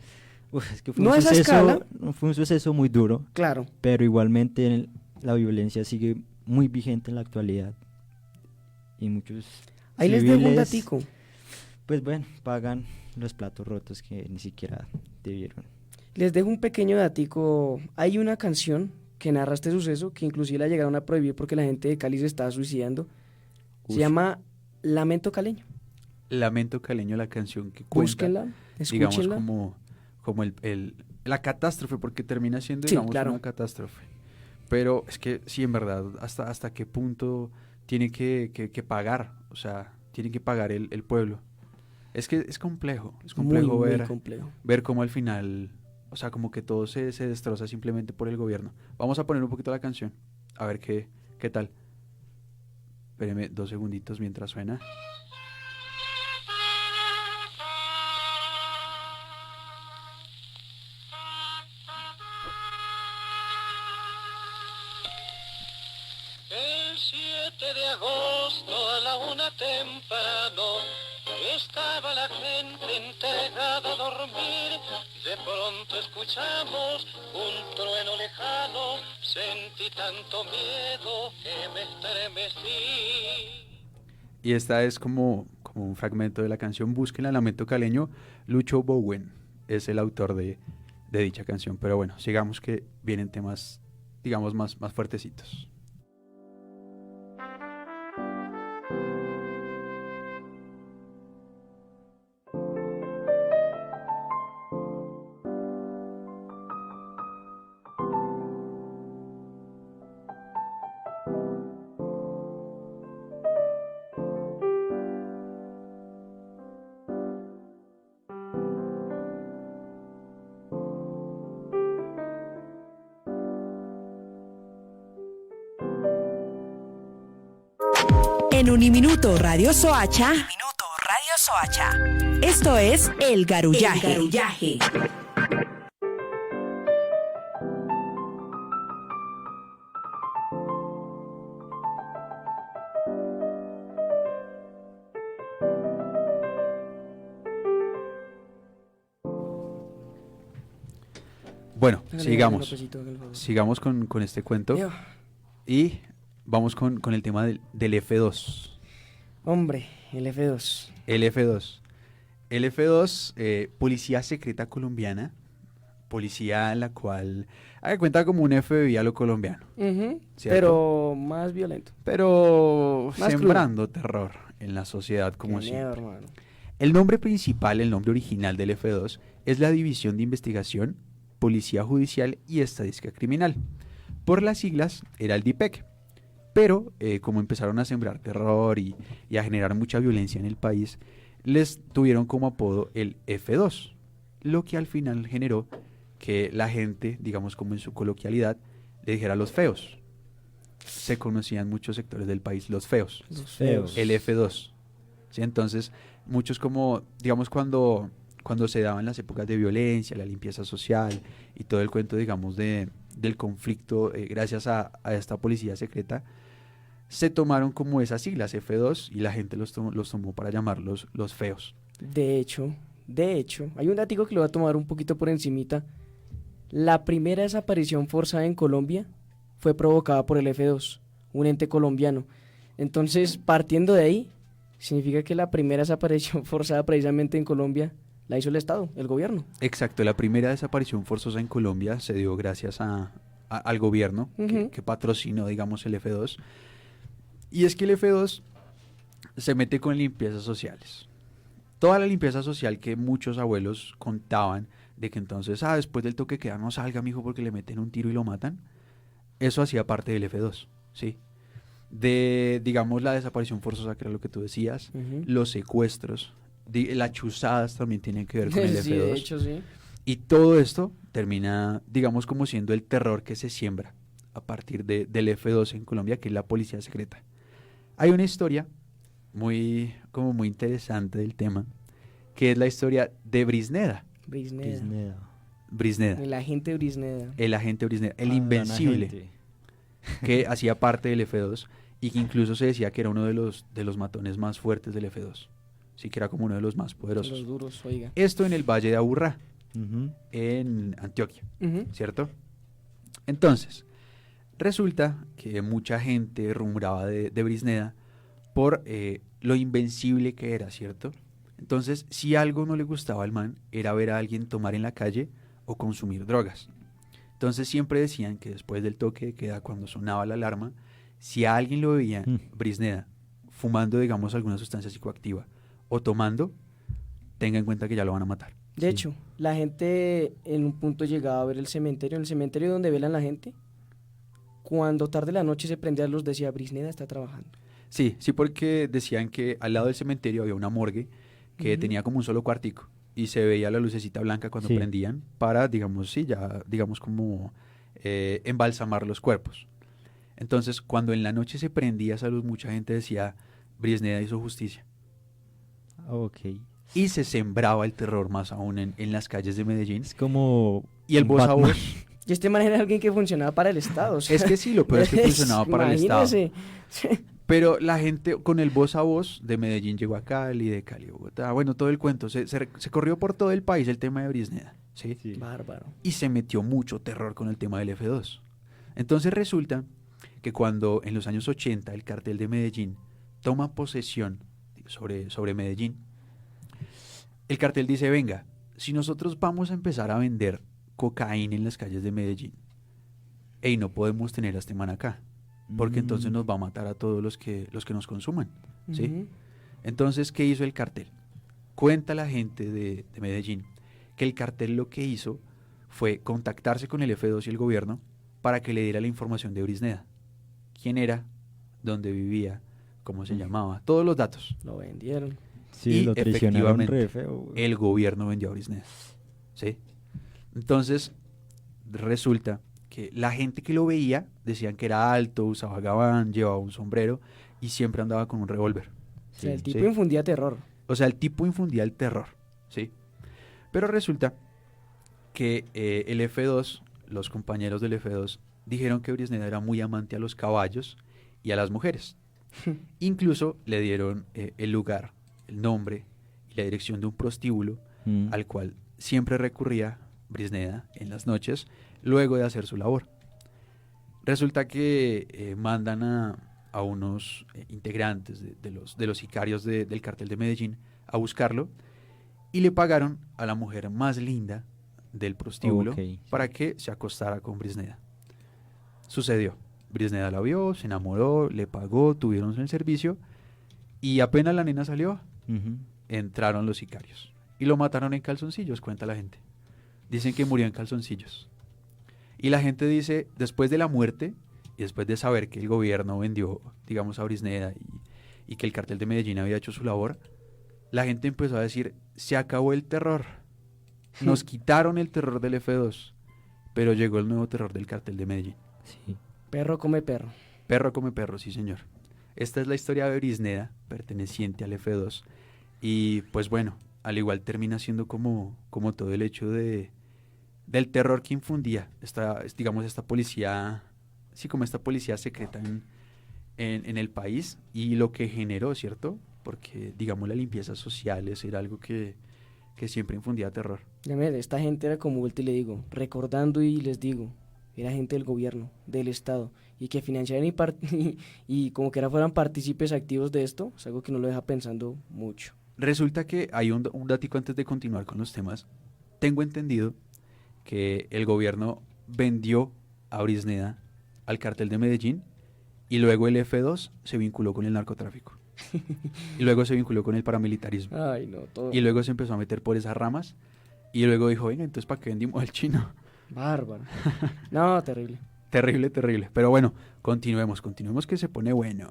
es que fue No un a esa escala. fue un suceso muy duro, Claro. pero igualmente la violencia sigue muy vigente en la actualidad. Y muchos Ahí les dejo un civiles, datico. pues bueno, pagan los platos rotos que ni siquiera debieron. Les dejo un pequeño datico. Hay una canción que narra este suceso que inclusive la llegaron a prohibir porque la gente de Cali se estaba suicidando. Se Ush. llama Lamento Caleño. Lamento Caleño, la canción que cuenta, Búsquenla, digamos, escúchenla. como la catástrofe, porque termina siendo, Sí, digamos, claro. una catástrofe. Pero es que sí, en verdad, hasta qué punto tiene que pagar, o sea, tiene que pagar el pueblo. Es que es complejo Muy ver, complejo. ver cómo al final, o sea, como que todo se destroza simplemente por el gobierno. Vamos a poner un poquito la canción, a ver qué tal. Espéreme 2 segunditos mientras suena. El 7 de agosto a la 1 temprano estaba la gente entregada a dormir. De pronto escuchamos un trueno lejano, sentí tanto miedo que me estremecí. Y esta es como un fragmento de la canción. Búsquenla, Lamento Caleño. Lucho Bowen es el autor de dicha canción. Pero bueno, sigamos que vienen temas, digamos, más fuertecitos. En Uniminuto Radio Soacha. Esto es El Garullaje. Bueno, Hágale, sigamos. Lópezito, hágale el favor. Sigamos con este cuento. Yo, Y vamos con el tema del F2. Hombre, el F2. El F2. El F2, Policía Secreta Colombiana. Policía en la cual haga cuenta como un FBI a lo colombiano. Ujú, ¿Cierto? pero más violento. Pero Más sembrando terror en la sociedad como Qué miedo, siempre. hermano. El nombre principal, el nombre original del F2 es la División de Investigación, Policía Judicial y Estadística Criminal. Por las siglas era el DIPEC. Pero como empezaron a sembrar terror y a generar mucha violencia en el país, les tuvieron como apodo el F2, lo que al final generó que la gente, digamos como en su coloquialidad, le dijera los feos. Se conocían muchos sectores del país los feos, Los feos. el F2. ¿Sí? Entonces, muchos como, digamos, cuando se daban las épocas de violencia, la limpieza social y todo el cuento, digamos, del conflicto, gracias a esta policía secreta, se tomaron como esas siglas F2 y la gente los tomó para llamarlos los feos. De hecho, hay un dato que lo voy a tomar un poquito por encimita. La primera desaparición forzada en Colombia fue provocada por el F2, un ente colombiano. Entonces, partiendo de ahí, significa que la primera desaparición forzada precisamente en Colombia la hizo el Estado, el gobierno. Exacto, la primera desaparición forzosa en Colombia se dio gracias al gobierno Ujú. que patrocinó, digamos, el F2. Y es que el F2 se mete con limpiezas sociales. Toda la limpieza social que muchos abuelos contaban de que entonces, después del toque de queda no salga, mijo, porque le meten un tiro y lo matan. Eso hacía parte del F2, ¿sí? De, digamos, la desaparición forzosa, que era lo que tú decías, Ujú. los secuestros, las chuzadas también tienen que ver con el Sí, F2. de hecho, sí. Y todo esto termina, digamos, como siendo el terror que se siembra a partir del F2 en Colombia, que es la policía secreta. Hay una historia muy interesante del tema, que es la historia de Brisneda. Brisneda. Brisneda, El agente Brisneda. el agente Brisneda, el Ah, gran invencible, agente. que hacía parte del F2 y que incluso se decía que era uno de los matones más fuertes del F2. Sí, que era como uno de los más poderosos. Los duros, oiga. Esto en el Valle de Aburrá, Ujú. en Antioquia, Ujú. ¿cierto? Entonces, resulta que mucha gente rumoraba de Brisneda por lo invencible que era, ¿cierto? Entonces, si algo no le gustaba al man, era ver a alguien tomar en la calle o consumir drogas. Entonces, siempre decían que después del toque de queda, cuando sonaba la alarma, si a alguien lo veía Brisneda fumando, digamos, alguna sustancia psicoactiva o tomando, tenga en cuenta que ya lo van a matar. De hecho, la gente en un punto llegaba a ver el cementerio donde velan la gente. Cuando tarde la noche se prendía luz, decía Brisneda está trabajando. Sí, porque decían que al lado del cementerio había una morgue que Ujú. tenía como un solo cuartico y se veía la lucecita blanca cuando Sí. prendían para, digamos, sí, ya, digamos, como embalsamar los cuerpos. Entonces, cuando en la noche se prendía esa luz, mucha gente decía, Brisneda hizo justicia. Ok. Y se sembraba el terror más aún en las calles de Medellín. Es como Y el un voz a Batman. voz, Y este man era alguien que funcionaba para el Estado. O sea, es que sí, lo peor es que funcionaba para el Estado. imagínese. Pero la gente con el voz a voz de Medellín llegó a Cali, de Cali a Bogotá, bueno, todo el cuento, se corrió por todo el país el tema de Brisneda, ¿sí? Sí. Bárbaro. Y se metió mucho terror con el tema del F2. Entonces resulta que cuando en los años 80 el cartel de Medellín toma posesión sobre Medellín, el cartel dice, venga, si nosotros vamos a empezar a vender cocaína en las calles de Medellín, no podemos tener a este man acá, porque entonces nos va a matar a todos los que nos consuman, ¿sí? Ujú. Entonces, ¿qué hizo el cartel? Cuenta la gente de Medellín que el cartel lo que hizo fue contactarse con el F2 y el gobierno para que le diera la información de Brisneda. ¿Quién era? ¿Dónde vivía? ¿Cómo se llamaba? Todos los datos. Lo vendieron. Sí, Y lo traicionaron efectivamente, re feo. güey. El gobierno vendió a Brisneda, ¿sí? Entonces, resulta que la gente que lo veía decían que era alto, usaba gabán, llevaba un sombrero y siempre andaba con un revólver. O sea, el Sí. tipo Sí. infundía terror. O sea, el tipo infundía el terror, ¿sí? Pero resulta que el F2, los compañeros del F2, dijeron que Brisneda era muy amante a los caballos y a las mujeres. Incluso le dieron el lugar, el nombre y la dirección de un prostíbulo Mm. al cual siempre recurría Brisneda en las noches luego de hacer su labor. Resulta que mandan a unos integrantes de los sicarios del cartel de Medellín a buscarlo y le pagaron a la mujer más linda del prostíbulo Ok. para que se acostara con Brisneda. Sucedió. Brisneda la vio, se enamoró, le pagó, tuvieron el servicio y apenas la nena salió, Ujú. entraron los sicarios y lo mataron en calzoncillos, cuenta la gente. Dicen que murió en calzoncillos. Y la gente dice, después de la muerte y después de saber que el gobierno vendió, digamos, a Brisneda y que el cartel de Medellín había hecho su labor, la gente empezó a decir, se acabó el terror. Nos quitaron el terror del F2, pero llegó el nuevo terror del Cartel de Medellín. Sí. Perro come perro. Perro come perro, sí señor. Esta es la historia de Brisneda, perteneciente al F2. Y pues bueno, al igual termina siendo como todo el hecho del terror que infundía esta policía, sí, como esta policía secreta en el país, y lo que generó, ¿cierto? Porque, digamos, la limpieza social era algo que siempre infundía terror. Ya mire, esta gente era como vuelto y le digo, recordando y les digo, era gente del gobierno, del Estado, y que financiaran y como que fueran partícipes activos de esto, es algo que no lo deja pensando mucho. Resulta que hay un datico antes de continuar con los temas. Tengo entendido que el gobierno vendió a Brisneda al Cartel de Medellín y luego el F2 se vinculó con el narcotráfico. Y luego se vinculó con el paramilitarismo. Ay, no, todo. Y luego se empezó a meter por esas ramas y luego dijo, venga, entonces ¿para qué vendimos al chino? Bárbaro. No, terrible. Terrible, terrible. Pero bueno, continuemos que se pone bueno.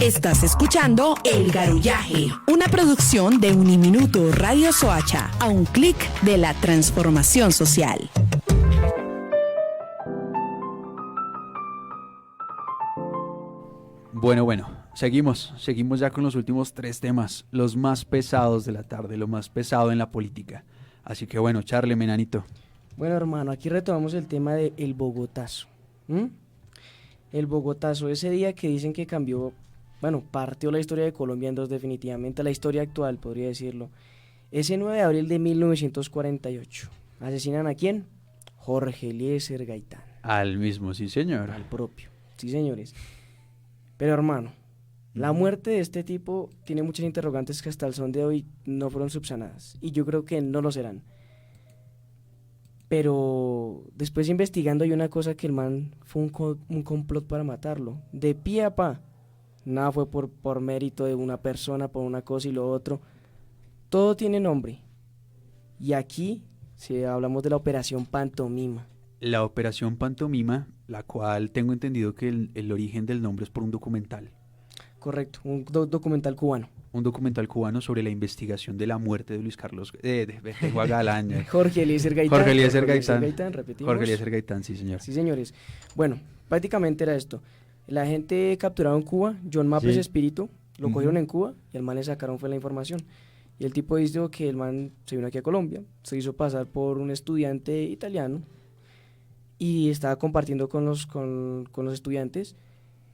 Estás escuchando El Garullaje, una producción de Uniminuto Radio Soacha, a un clic de la transformación social. Bueno, seguimos ya con los últimos 3 temas, los más pesados de la tarde, lo más pesado en la política. Así que bueno, charle, menanito. Bueno, hermano, aquí retomamos el tema de el Bogotazo. El Bogotazo, ese día que dicen que cambió, bueno, partió la historia de Colombia en dos, definitivamente, la historia actual, podría decirlo. Ese 9 de abril de 1948, ¿asesinan a quién? Jorge Eliezer Gaitán. Al mismo, sí señor. Al propio, sí señores. Pero hermano, la muerte de este tipo tiene muchas interrogantes que hasta el son de hoy no fueron subsanadas, y yo creo que no lo serán. Pero después investigando hay una cosa, que el man fue un complot para matarlo, de pie a pa. Nada fue por mérito de una persona, por una cosa y lo otro. Todo tiene nombre. Y aquí hablamos de la Operación Pantomima. La Operación Pantomima, la cual tengo entendido que el origen del nombre es por un documental. Correcto, un documental cubano. Un documental cubano sobre la investigación de la muerte de Luis Carlos de Guagalán. Jorge Eliezer Gaitán. Jorge Eliezer Gaitán, repetimos. Jorge Eliezer Gaitán, sí señor. Sí señores. Bueno, prácticamente era esto. La gente capturado en Cuba, John Maples Sí. Espíritu, lo cogieron en Cuba y al man le sacaron fue la información. Y el tipo dijo que el man se vino aquí a Colombia, se hizo pasar por un estudiante italiano y estaba compartiendo con los estudiantes,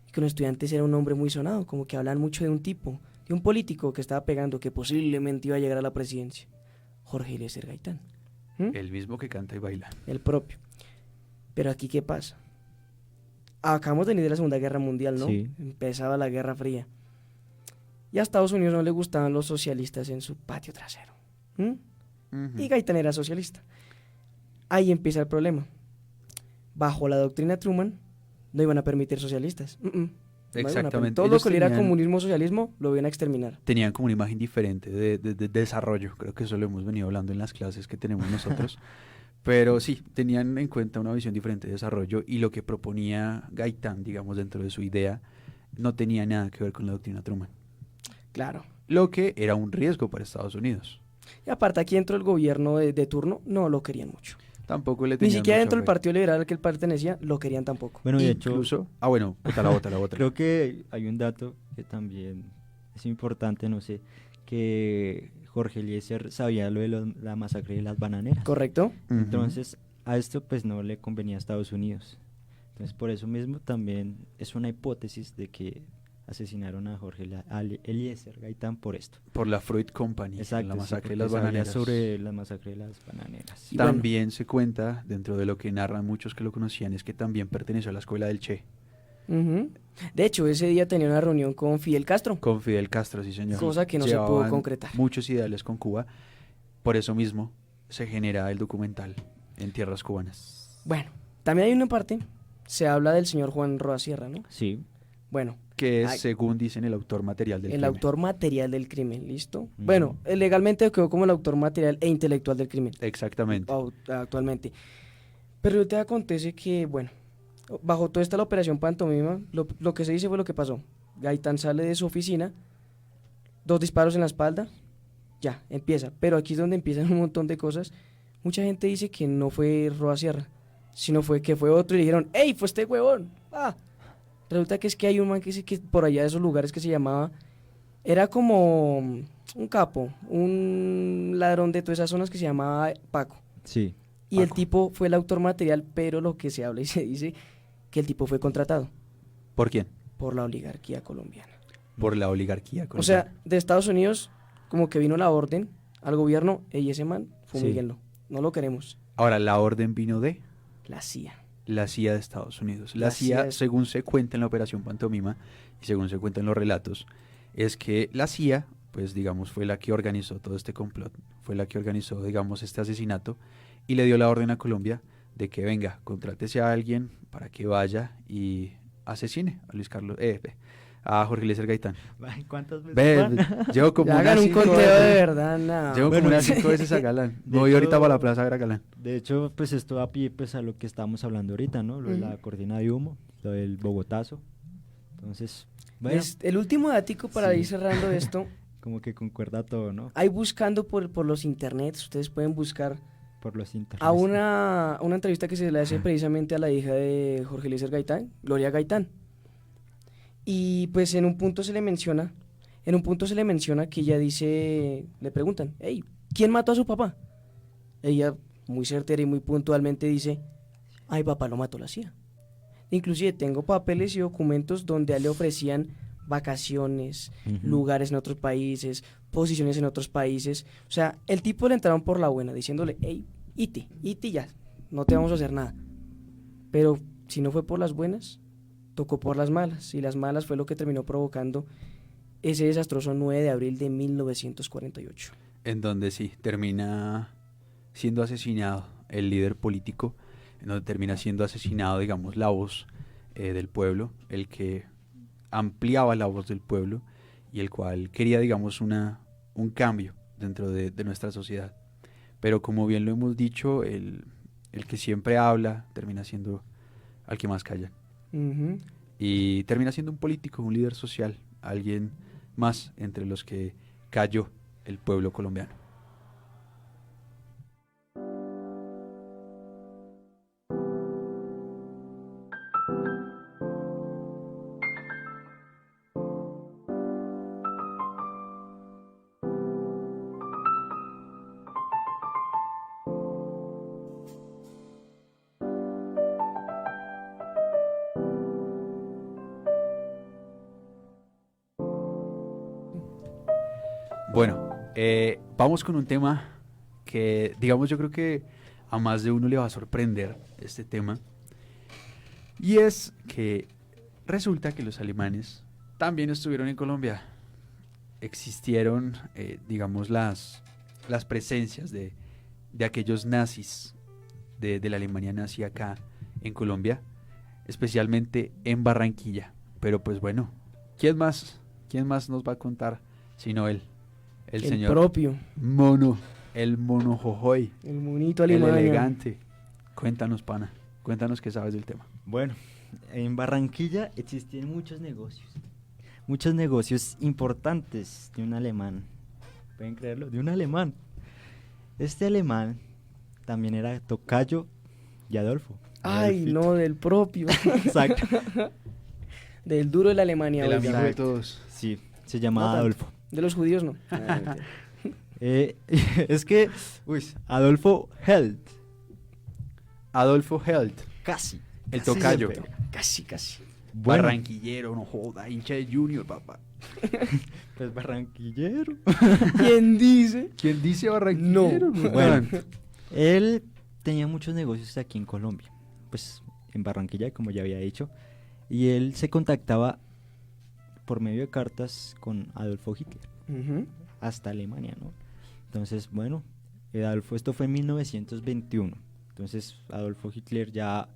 y con los estudiantes era un hombre muy sonado, como que hablan mucho de un tipo, de un político que estaba pegando, que posiblemente iba a llegar a la presidencia, Jorge Eliezer Gaitán. El mismo que canta y baila. El propio. Pero aquí, ¿qué pasa? Acabamos de venir de la Segunda Guerra Mundial, ¿no? Sí. Empezaba la Guerra Fría. Y a Estados Unidos no le gustaban los socialistas en su patio trasero. Y Gaitán era socialista. Ahí empieza el problema. Bajo la doctrina Truman, no iban a permitir socialistas. No iban a Exactamente. permitir. Todo lo Ellos que era tenían- comunismo, socialismo, lo iban a exterminar. Tenían como una imagen diferente de desarrollo. Creo que eso lo hemos venido hablando en las clases que tenemos nosotros. Pero sí, tenían en cuenta una visión diferente de desarrollo, y lo que proponía Gaitán, digamos, dentro de su idea, no tenía nada que ver con la doctrina Truman. Claro. Lo que era un riesgo para Estados Unidos. Y aparte, aquí dentro del gobierno de turno, no lo querían mucho. Tampoco le Ni tenían siquiera mucho dentro del fe. Partido Liberal al que él pertenecía, lo querían tampoco. Bueno, de hecho, Incluso... Ah, bueno, bota la otra. creo que hay un dato que también es importante, no sé, que Jorge Eliezer sabía lo de la masacre de las bananeras. ¿Correcto? Ujú. Entonces, a esto pues no le convenía a Estados Unidos. Entonces, por eso mismo también es una hipótesis de que asesinaron a Jorge Eliezer Gaitán por esto. Por la Freud Company, Exacto, la sí, masacre de porque las sabía bananeras. sobre la masacre de las bananeras. Y bueno. También se cuenta, dentro de lo que narran muchos que lo conocían, es que también perteneció a la escuela del Che, Ujú. De hecho, ese día tenía una reunión con Fidel Castro. con Fidel Castro, sí señor. Cosa que no se pudo Llevaban concretar. muchos ideales con Cuba, por eso mismo se genera el documental en tierras cubanas. Bueno, también hay una parte, se habla del señor Juan Roa Sierra, ¿no? Sí, Bueno, Que es, Ay. según dicen, el autor material del El crimen. autor material del crimen, ¿listo? Bueno, legalmente quedó como el autor material e intelectual del crimen. Exactamente. Actualmente. Pero te acontece que, bueno, bajo toda esta la operación Pantomima, lo que se dice fue lo que pasó. Gaitán sale de su oficina, 2 disparos en la espalda, ya, empieza. Pero aquí es donde empiezan un montón de cosas. Mucha gente dice que no fue Roa Sierra, sino fue que fue otro y le dijeron, ¡ey, fue este huevón! ¡Ah! Resulta que es que hay un man que por allá de esos lugares que se llamaba, era como un capo, un ladrón de todas esas zonas que se llamaba Paco. Sí. Y el tipo fue el autor material, pero lo que se habla y se dice que el tipo fue contratado ¿Por quién? por la oligarquía colombiana. Por la oligarquía O sea, colombiana. de Estados Unidos, como que vino la orden al gobierno, y ese man, fumíguenlo, no lo queremos. Ahora, la orden vino de La CIA. la CIA de Estados Unidos. La La CIA, CIA es- según se cuenta en la Operación Pantomima y según se cuenta en los relatos, es que la CIA, pues digamos, fue la que organizó todo este complot, fue la que organizó, digamos, este asesinato y le dio la orden a Colombia de que venga, contrátese a alguien para que vaya y asesine a Luis Carlos, a Jorge Eliezer Gaitán. Ay, ¿cuántas veces Ve, van? llevo como Ya unas hagan un 5 conteo veces. de verdad, no. Llevo Bueno, como unas 5 veces a Galán. de Me voy ahorita hecho- para la plaza a ver a Galán. De hecho, pues esto da pie pues, a lo que estábamos hablando ahorita, ¿no? Lo de la cortina de humo, lo del Bogotazo. Entonces, bueno, El último dático para Sí. ir cerrando esto, como que concuerda todo, ¿no? hay buscando por los internets, ustedes pueden buscar Por los internet. a una entrevista que se le hace precisamente a la hija de Jorge Eliezer Gaitán, Gloria Gaitán. Y pues en un punto se le menciona que ella dice, le preguntan, hey, ¿quién mató a su papá? Ella muy certera y muy puntualmente dice, ay, papá lo mató la CIA. Inclusive tengo papeles y documentos donde a él le ofrecían vacaciones, Ujú. lugares en otros países, posiciones en otros países. O sea, el tipo le entraron por la buena, diciéndole, hey, ite ya, no te vamos a hacer nada. Pero si no fue por las buenas, tocó por las malas, y las malas fue lo que terminó provocando ese desastroso 9 de abril de 1948. En donde sí, termina siendo asesinado el líder político, en donde termina siendo asesinado, digamos, la voz del pueblo, el que ampliaba la voz del pueblo y el cual quería, digamos, un cambio dentro de nuestra sociedad. Pero como bien lo hemos dicho, el que siempre habla termina siendo al que más calla. Ujú. Y termina siendo un político, un líder social, alguien más entre los que cayó el pueblo colombiano. Bueno, vamos con un tema que, digamos, yo creo que a más de uno le va a sorprender este tema. Y es que resulta que los alemanes también estuvieron en Colombia. Existieron, digamos, las presencias de aquellos nazis de la Alemania nazi acá en Colombia, especialmente en Barranquilla. Pero pues bueno, ¿quién más nos va a contar sino él? El señor propio, Mono, el Mono Jojoy, el monito el alemán. elegante. Cuéntanos, pana, cuéntanos qué sabes del tema. Bueno, en Barranquilla existen muchos negocios importantes de un alemán. ¿Pueden creerlo? De un alemán. Este alemán también era tocayo de Adolfo. de Ay, Adolfito. no, del propio. Exacto. Del duro de la Alemania. El oiga. amigo de Exacto. todos. Sí, se llamaba No tanto. Adolfo. De los judíos no. Ah, mentira. Es que, Adolfo Held. Adolfo Held, Casi. el Casi tocayo. se pegó. Casi. Bueno, Barranquillero, no joda, hincha de Junior, papá. pues barranquillero. ¿Quién dice? ¿Quién dice barranquillero? No. Bueno, él tenía muchos negocios aquí en Colombia, pues en Barranquilla, como ya había dicho, y él se contactaba por medio de cartas con Adolfo Hitler, Ujú. hasta Alemania, ¿no? Entonces, esto fue en 1921, entonces Adolfo Hitler ya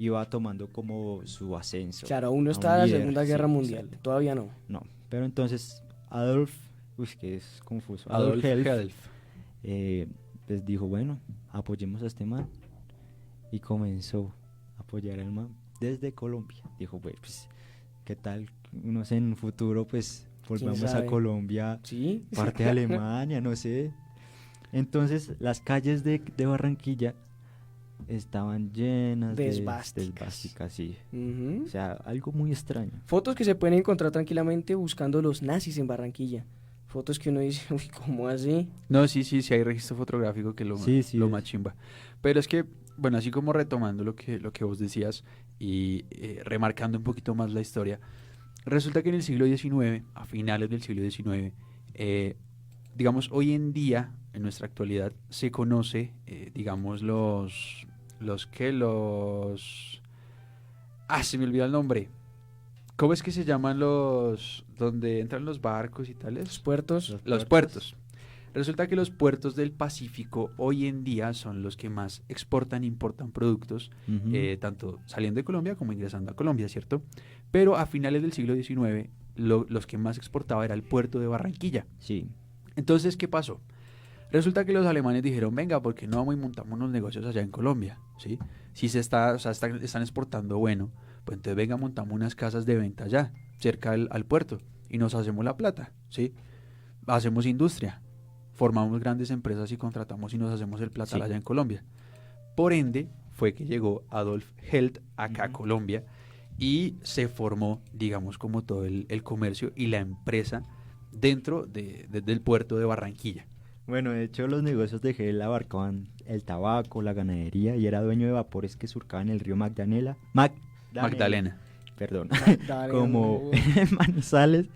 iba tomando como su ascenso. Claro, aún no a está un la líder, Segunda Guerra sí, Mundial, exacto. todavía no. No, pero entonces Adolf, que es confuso, Adolf Helf, Helf. pues dijo, bueno, apoyemos a este man, y comenzó a apoyar al man desde Colombia. Dijo, pues, ¿qué tal? No sé, en un futuro, pues, volvamos a sabe? Colombia, ¿Sí? parte de Alemania, no sé. Entonces, las calles de Barranquilla estaban llenas De de esvásticas. esvásticas, sí. Ujú. O sea, algo muy extraño. Fotos que se pueden encontrar tranquilamente buscando los nazis en Barranquilla. Fotos que uno dice, uy, ¿cómo así? No, sí, hay registro fotográfico que Sí, sí, lo es. más chimba. Pero es que, bueno, así como retomando lo que vos decías y remarcando un poquito más la historia, resulta que en el siglo XIX, a finales del siglo XIX, digamos, hoy en día, en nuestra actualidad, se conoce, digamos, se me olvidó el nombre. ¿Cómo es que se llaman donde entran los barcos y Los tales? puertos. Los puertos. Resulta que los puertos del Pacífico hoy en día son los que más exportan e importan productos, Ujú. tanto saliendo de Colombia como ingresando a Colombia, ¿cierto? Pero a finales del siglo XIX, los que más exportaba era el puerto de Barranquilla. Sí. Entonces, ¿qué pasó? Resulta que los alemanes dijeron, venga, ¿por qué no vamos y montamos unos negocios allá en Colombia? ¿Sí? Si están exportando bueno, pues entonces venga, montamos unas casas de venta allá, cerca al puerto, y nos hacemos la plata, ¿sí? Hacemos industria, formamos grandes empresas y contratamos y nos hacemos el platal Sí. allá en Colombia. Por ende, fue que llegó Adolf Held acá a Ujú. Colombia y se formó, digamos, como todo el comercio y la empresa dentro del puerto de Barranquilla. Bueno, de hecho los negocios de Gel abarcaban el tabaco, la ganadería y era dueño de vapores que surcaban el río Magdalena. Perdón, Dale, como hombre. Manizales,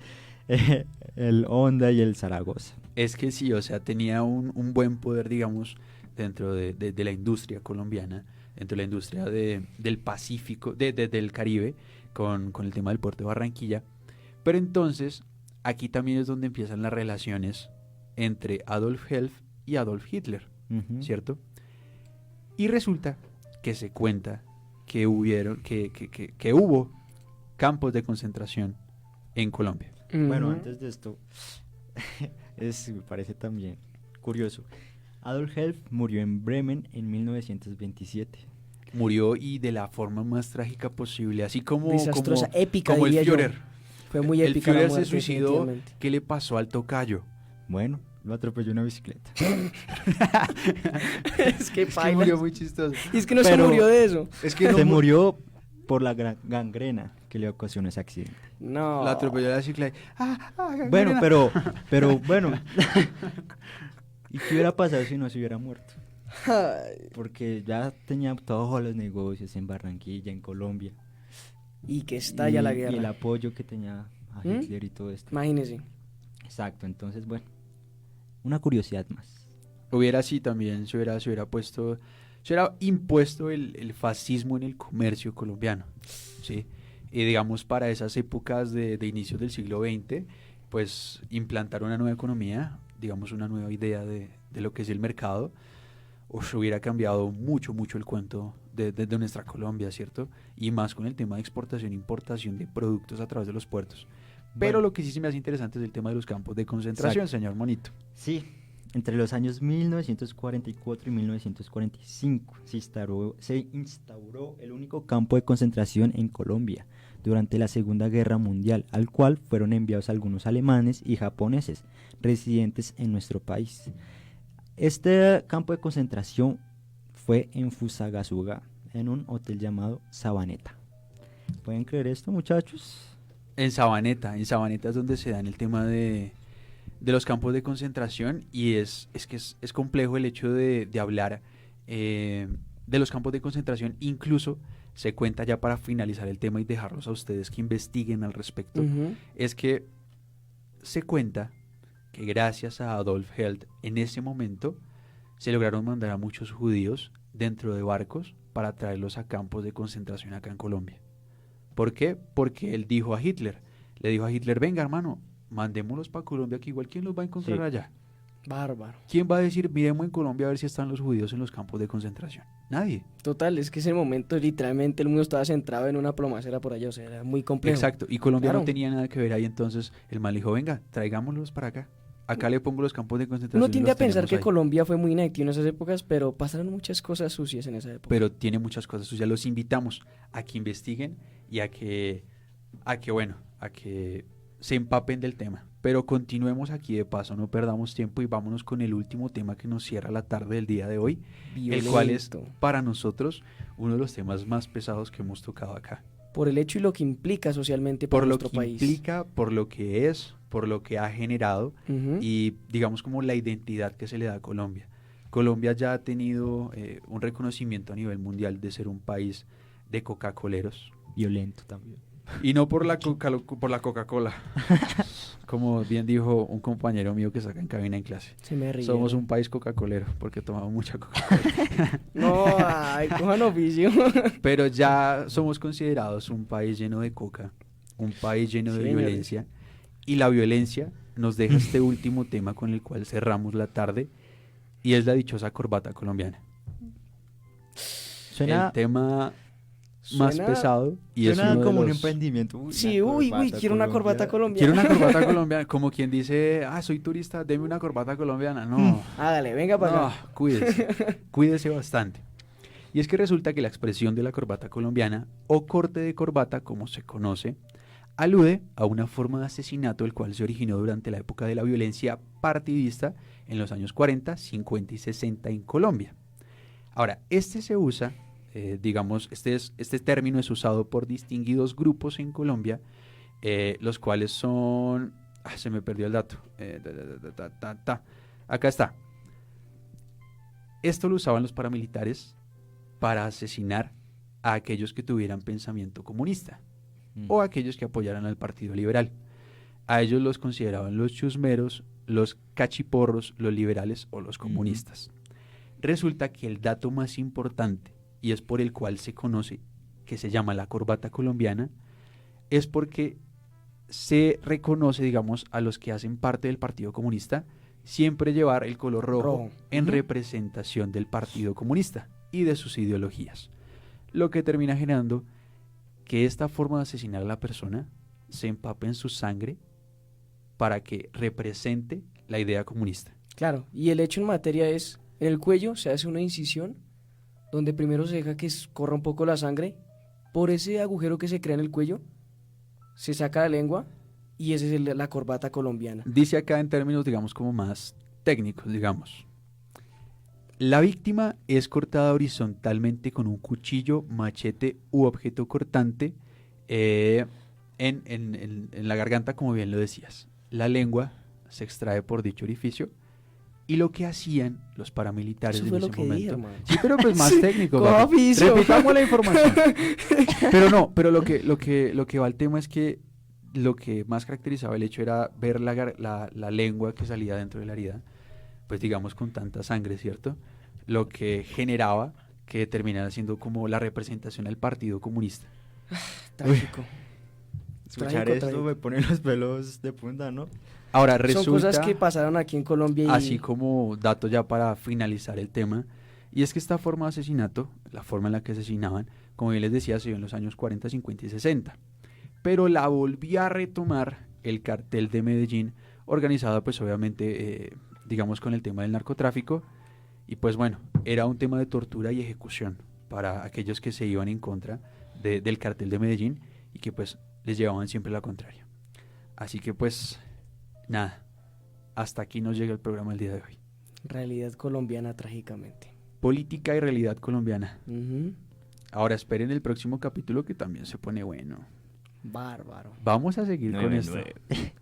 el Honda y el Zaragoza. Es que sí, o sea, tenía un buen poder, digamos, dentro de la industria colombiana, dentro de la industria del Pacífico, del Caribe, con el tema del puerto de Barranquilla. Pero entonces, aquí también es donde empiezan las relaciones entre Adolf Helf y Adolf Hitler, Ujú. ¿cierto? Y resulta que se cuenta que hubo campos de concentración en Colombia. Bueno, Ujú. antes de esto, me parece también curioso. Adolf Helf murió en Bremen en 1927. Murió y de la forma más trágica posible, así como Desastrosa, épica, como el diría yo. Führer. Fue muy El épica la Führer se muerte, suicidó. definitivamente. ¿Qué le pasó al tocayo? Bueno, lo atropelló una bicicleta. Es que Es que paila. murió muy chistoso. Y es que no se Pero- murió de eso. Es que no Se murió por la gangrena que le ocasionó ese accidente. No. la atropelló la bicicleta. Bueno, gangrena. pero bueno. ¿Y qué hubiera pasado si no se hubiera muerto? Ay, Porque ya tenía todos los negocios en Barranquilla, en Colombia. y que estalla la Y el guerra. apoyo que tenía a ¿Mm? Hitler y todo esto. Imagínese. Exacto, entonces, bueno, una curiosidad más. Hubiera así también, se hubiera puesto, se hubiera impuesto el fascismo en el comercio colombiano, ¿sí? Y digamos para esas épocas de inicios del siglo XX, pues implantar una nueva economía, digamos una nueva idea de lo que es el mercado, hubiera cambiado mucho, mucho el cuento de nuestra Colombia, ¿cierto? Y más con el tema de exportación e importación de productos a través de los puertos. Pero Bueno. lo que sí se me hace interesante es el tema de los campos de concentración, Exacto. señor Monito. Sí, entre los años 1944 y 1945 se instauró el único campo de concentración en Colombia durante la Segunda Guerra Mundial, al cual fueron enviados algunos alemanes y japoneses residentes en nuestro país. Este campo de concentración fue en Fusagasugá, en un hotel llamado Sabaneta. ¿Pueden creer esto, muchachos? En Sabaneta es donde se dan el tema de los campos de concentración y es complejo el hecho de hablar de los campos de concentración, incluso se cuenta ya para finalizar el tema y dejarlos a ustedes que investiguen al respecto, Ujú. es que se cuenta que gracias a Adolf Held en ese momento se lograron mandar a muchos judíos dentro de barcos para traerlos a campos de concentración acá en Colombia. ¿Por qué? Porque él dijo a Hitler, le dijo a Hitler, venga hermano, mandémoslos para Colombia que igual quién los va a encontrar Sí. allá. Bárbaro. ¿Quién va a decir, miremos en Colombia a ver si están los judíos en los campos de concentración? Nadie. Total, es que ese momento literalmente el mundo estaba centrado en una plomacera por allá, o sea, era muy complejo. Exacto, y Colombia Claro. no tenía nada que ver ahí, entonces el man dijo, venga, traigámoslos para acá. Acá le pongo los campos de concentración. Uno y tiende a los pensar tenemos que ahí. Colombia fue muy inactivo en esas épocas, pero pasaron muchas cosas sucias en esa época. Pero tiene muchas cosas sucias. Los invitamos a que investiguen y a que se empapen del tema. Pero continuemos aquí de paso, no perdamos tiempo y vámonos con el último tema que nos cierra la tarde del día de hoy, el cual es Violento. para nosotros uno de los temas más pesados que hemos tocado acá. Por el hecho y lo que implica socialmente para Por lo nuestro que país. implica, por lo que es, por lo que ha generado Ujú. y digamos como la identidad que se le da a Colombia. Colombia ya ha tenido un reconocimiento a nivel mundial de ser un país de Coca-Coleros. Violento también. Y no por la Coca-Cola. Como bien dijo un compañero mío que saca en cabina en clase. Se me ríe. Somos un país Coca-Colero porque tomamos mucha Coca-Cola. No, ay, cojan oficio. Pero ya somos considerados un país lleno de coca, un país lleno de Señores. violencia. Y la violencia nos deja este último tema con el cual cerramos la tarde y es la dichosa corbata colombiana. Suena, El tema más Suena- pesado y es suena uno de como un los... emprendimiento. Sí, uy, quiero una corbata colombiana. Quiero una corbata colombiana, como quien dice, soy turista, deme una corbata colombiana. No, Hágale, venga para no, acá. cuídese bastante. Y es que resulta que la expresión de la corbata colombiana, o corte de corbata como se conoce, alude a una forma de asesinato el cual se originó durante la época de la violencia partidista en los años 40, 50 y 60 en Colombia. Ahora, este se usa, este término es usado por distinguidos grupos en Colombia, los cuales son... se me perdió el dato. Acá está. Esto lo usaban los paramilitares para asesinar a aquellos que tuvieran pensamiento comunista o a aquellos que apoyaran al Partido Liberal. A ellos los consideraban los chusmeros, los cachiporros, los liberales o los comunistas. Resulta que el dato más importante, y es por el cual se conoce, que se llama la corbata colombiana, es porque se reconoce, digamos, a los que hacen parte del Partido Comunista, siempre llevar el color rojo en Ujú. representación del Partido Comunista y de sus ideologías. Lo que termina generando que esta forma de asesinar a la persona se empape en su sangre para que represente la idea comunista. Claro, y el hecho en materia es, en el cuello se hace una incisión donde primero se deja que corra un poco la sangre, por ese agujero que se crea en el cuello, se saca la lengua y esa es la corbata colombiana. Dice acá en términos, digamos, como más técnicos, digamos. La víctima es cortada horizontalmente con un cuchillo, machete u objeto cortante en la garganta, como bien lo decías. La lengua se extrae por dicho orificio y lo que hacían los paramilitares Eso en fue ese lo que momento... dije, hermano. Sí, pero pues más técnico. Con papi. oficio. Repitamos la información. Pero no, pero lo que va al tema es que lo que más caracterizaba el hecho era ver la lengua que salía dentro de la herida, pues digamos con tanta sangre, ¿cierto? Lo que generaba que terminara siendo como la representación al Partido Comunista. Trágico. Escuchar Trágico, esto trágico. me pone los pelos de punta, ¿no? Ahora resulta, Son cosas que pasaron aquí en Colombia y así como dato ya para finalizar el tema, y es que esta forma de asesinato, la forma en la que asesinaban, como bien les decía, se dio en los años 40, 50 y 60. Pero la volvió a retomar el cartel de Medellín, organizado pues obviamente, digamos, con el tema del narcotráfico, y pues bueno, era un tema de tortura y ejecución para aquellos que se iban en contra del cartel de Medellín y que pues les llevaban siempre la contraria. Así que pues, nada, hasta aquí nos llega el programa el día de hoy. realidad colombiana trágicamente. Política y realidad colombiana. Ujú. Ahora esperen el próximo capítulo que también se pone bueno. Bárbaro. Vamos a seguir con 9-9. esto.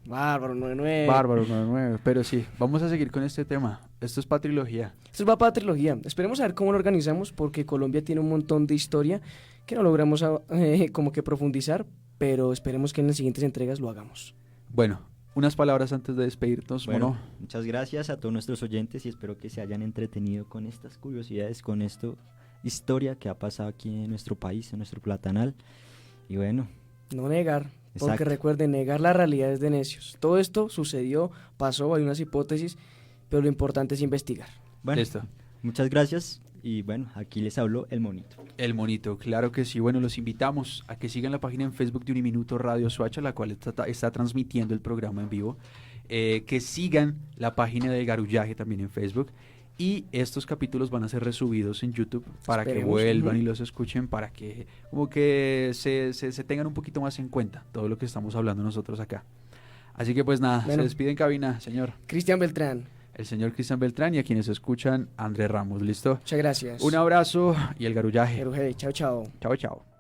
Bárbaro, 9-9. Bárbaro, 9-9. Pero sí, vamos a seguir con este tema. Esto es para trilogía. Esto va para trilogía. Esperemos a ver cómo lo organizamos porque Colombia tiene un montón de historia que no logramos como que profundizar, pero esperemos que en las siguientes entregas lo hagamos. Bueno, unas palabras antes de despedirnos, Bueno, Mono. muchas gracias a todos nuestros oyentes y espero que se hayan entretenido con estas curiosidades, con esta historia que ha pasado aquí en nuestro país, en nuestro platanal. Y bueno, No negar, porque Exacto. recuerden, negar la realidad es de necios. Todo esto sucedió, pasó, hay unas hipótesis, pero lo importante es investigar. Bueno, Listo. muchas gracias y bueno, aquí les habló el monito. El monito, claro que sí. Bueno, los invitamos a que sigan la página en Facebook de Uniminuto Radio Soacha, la cual está transmitiendo el programa en vivo. Que sigan la página de Garullaje también en Facebook. Y estos capítulos van a ser resubidos en YouTube para Esperemos. que vuelvan Ujú. y los escuchen, para que como que se tengan un poquito más en cuenta todo lo que estamos hablando nosotros acá. Así que pues nada, Bueno. se despide en cabina, señor. Cristian Beltrán, El señor Cristian Beltrán y a quienes escuchan, Andrés Ramos. ¿Listo? muchas gracias. Un abrazo y el Garullaje. Gerujay, chao, chao. Chao, chao.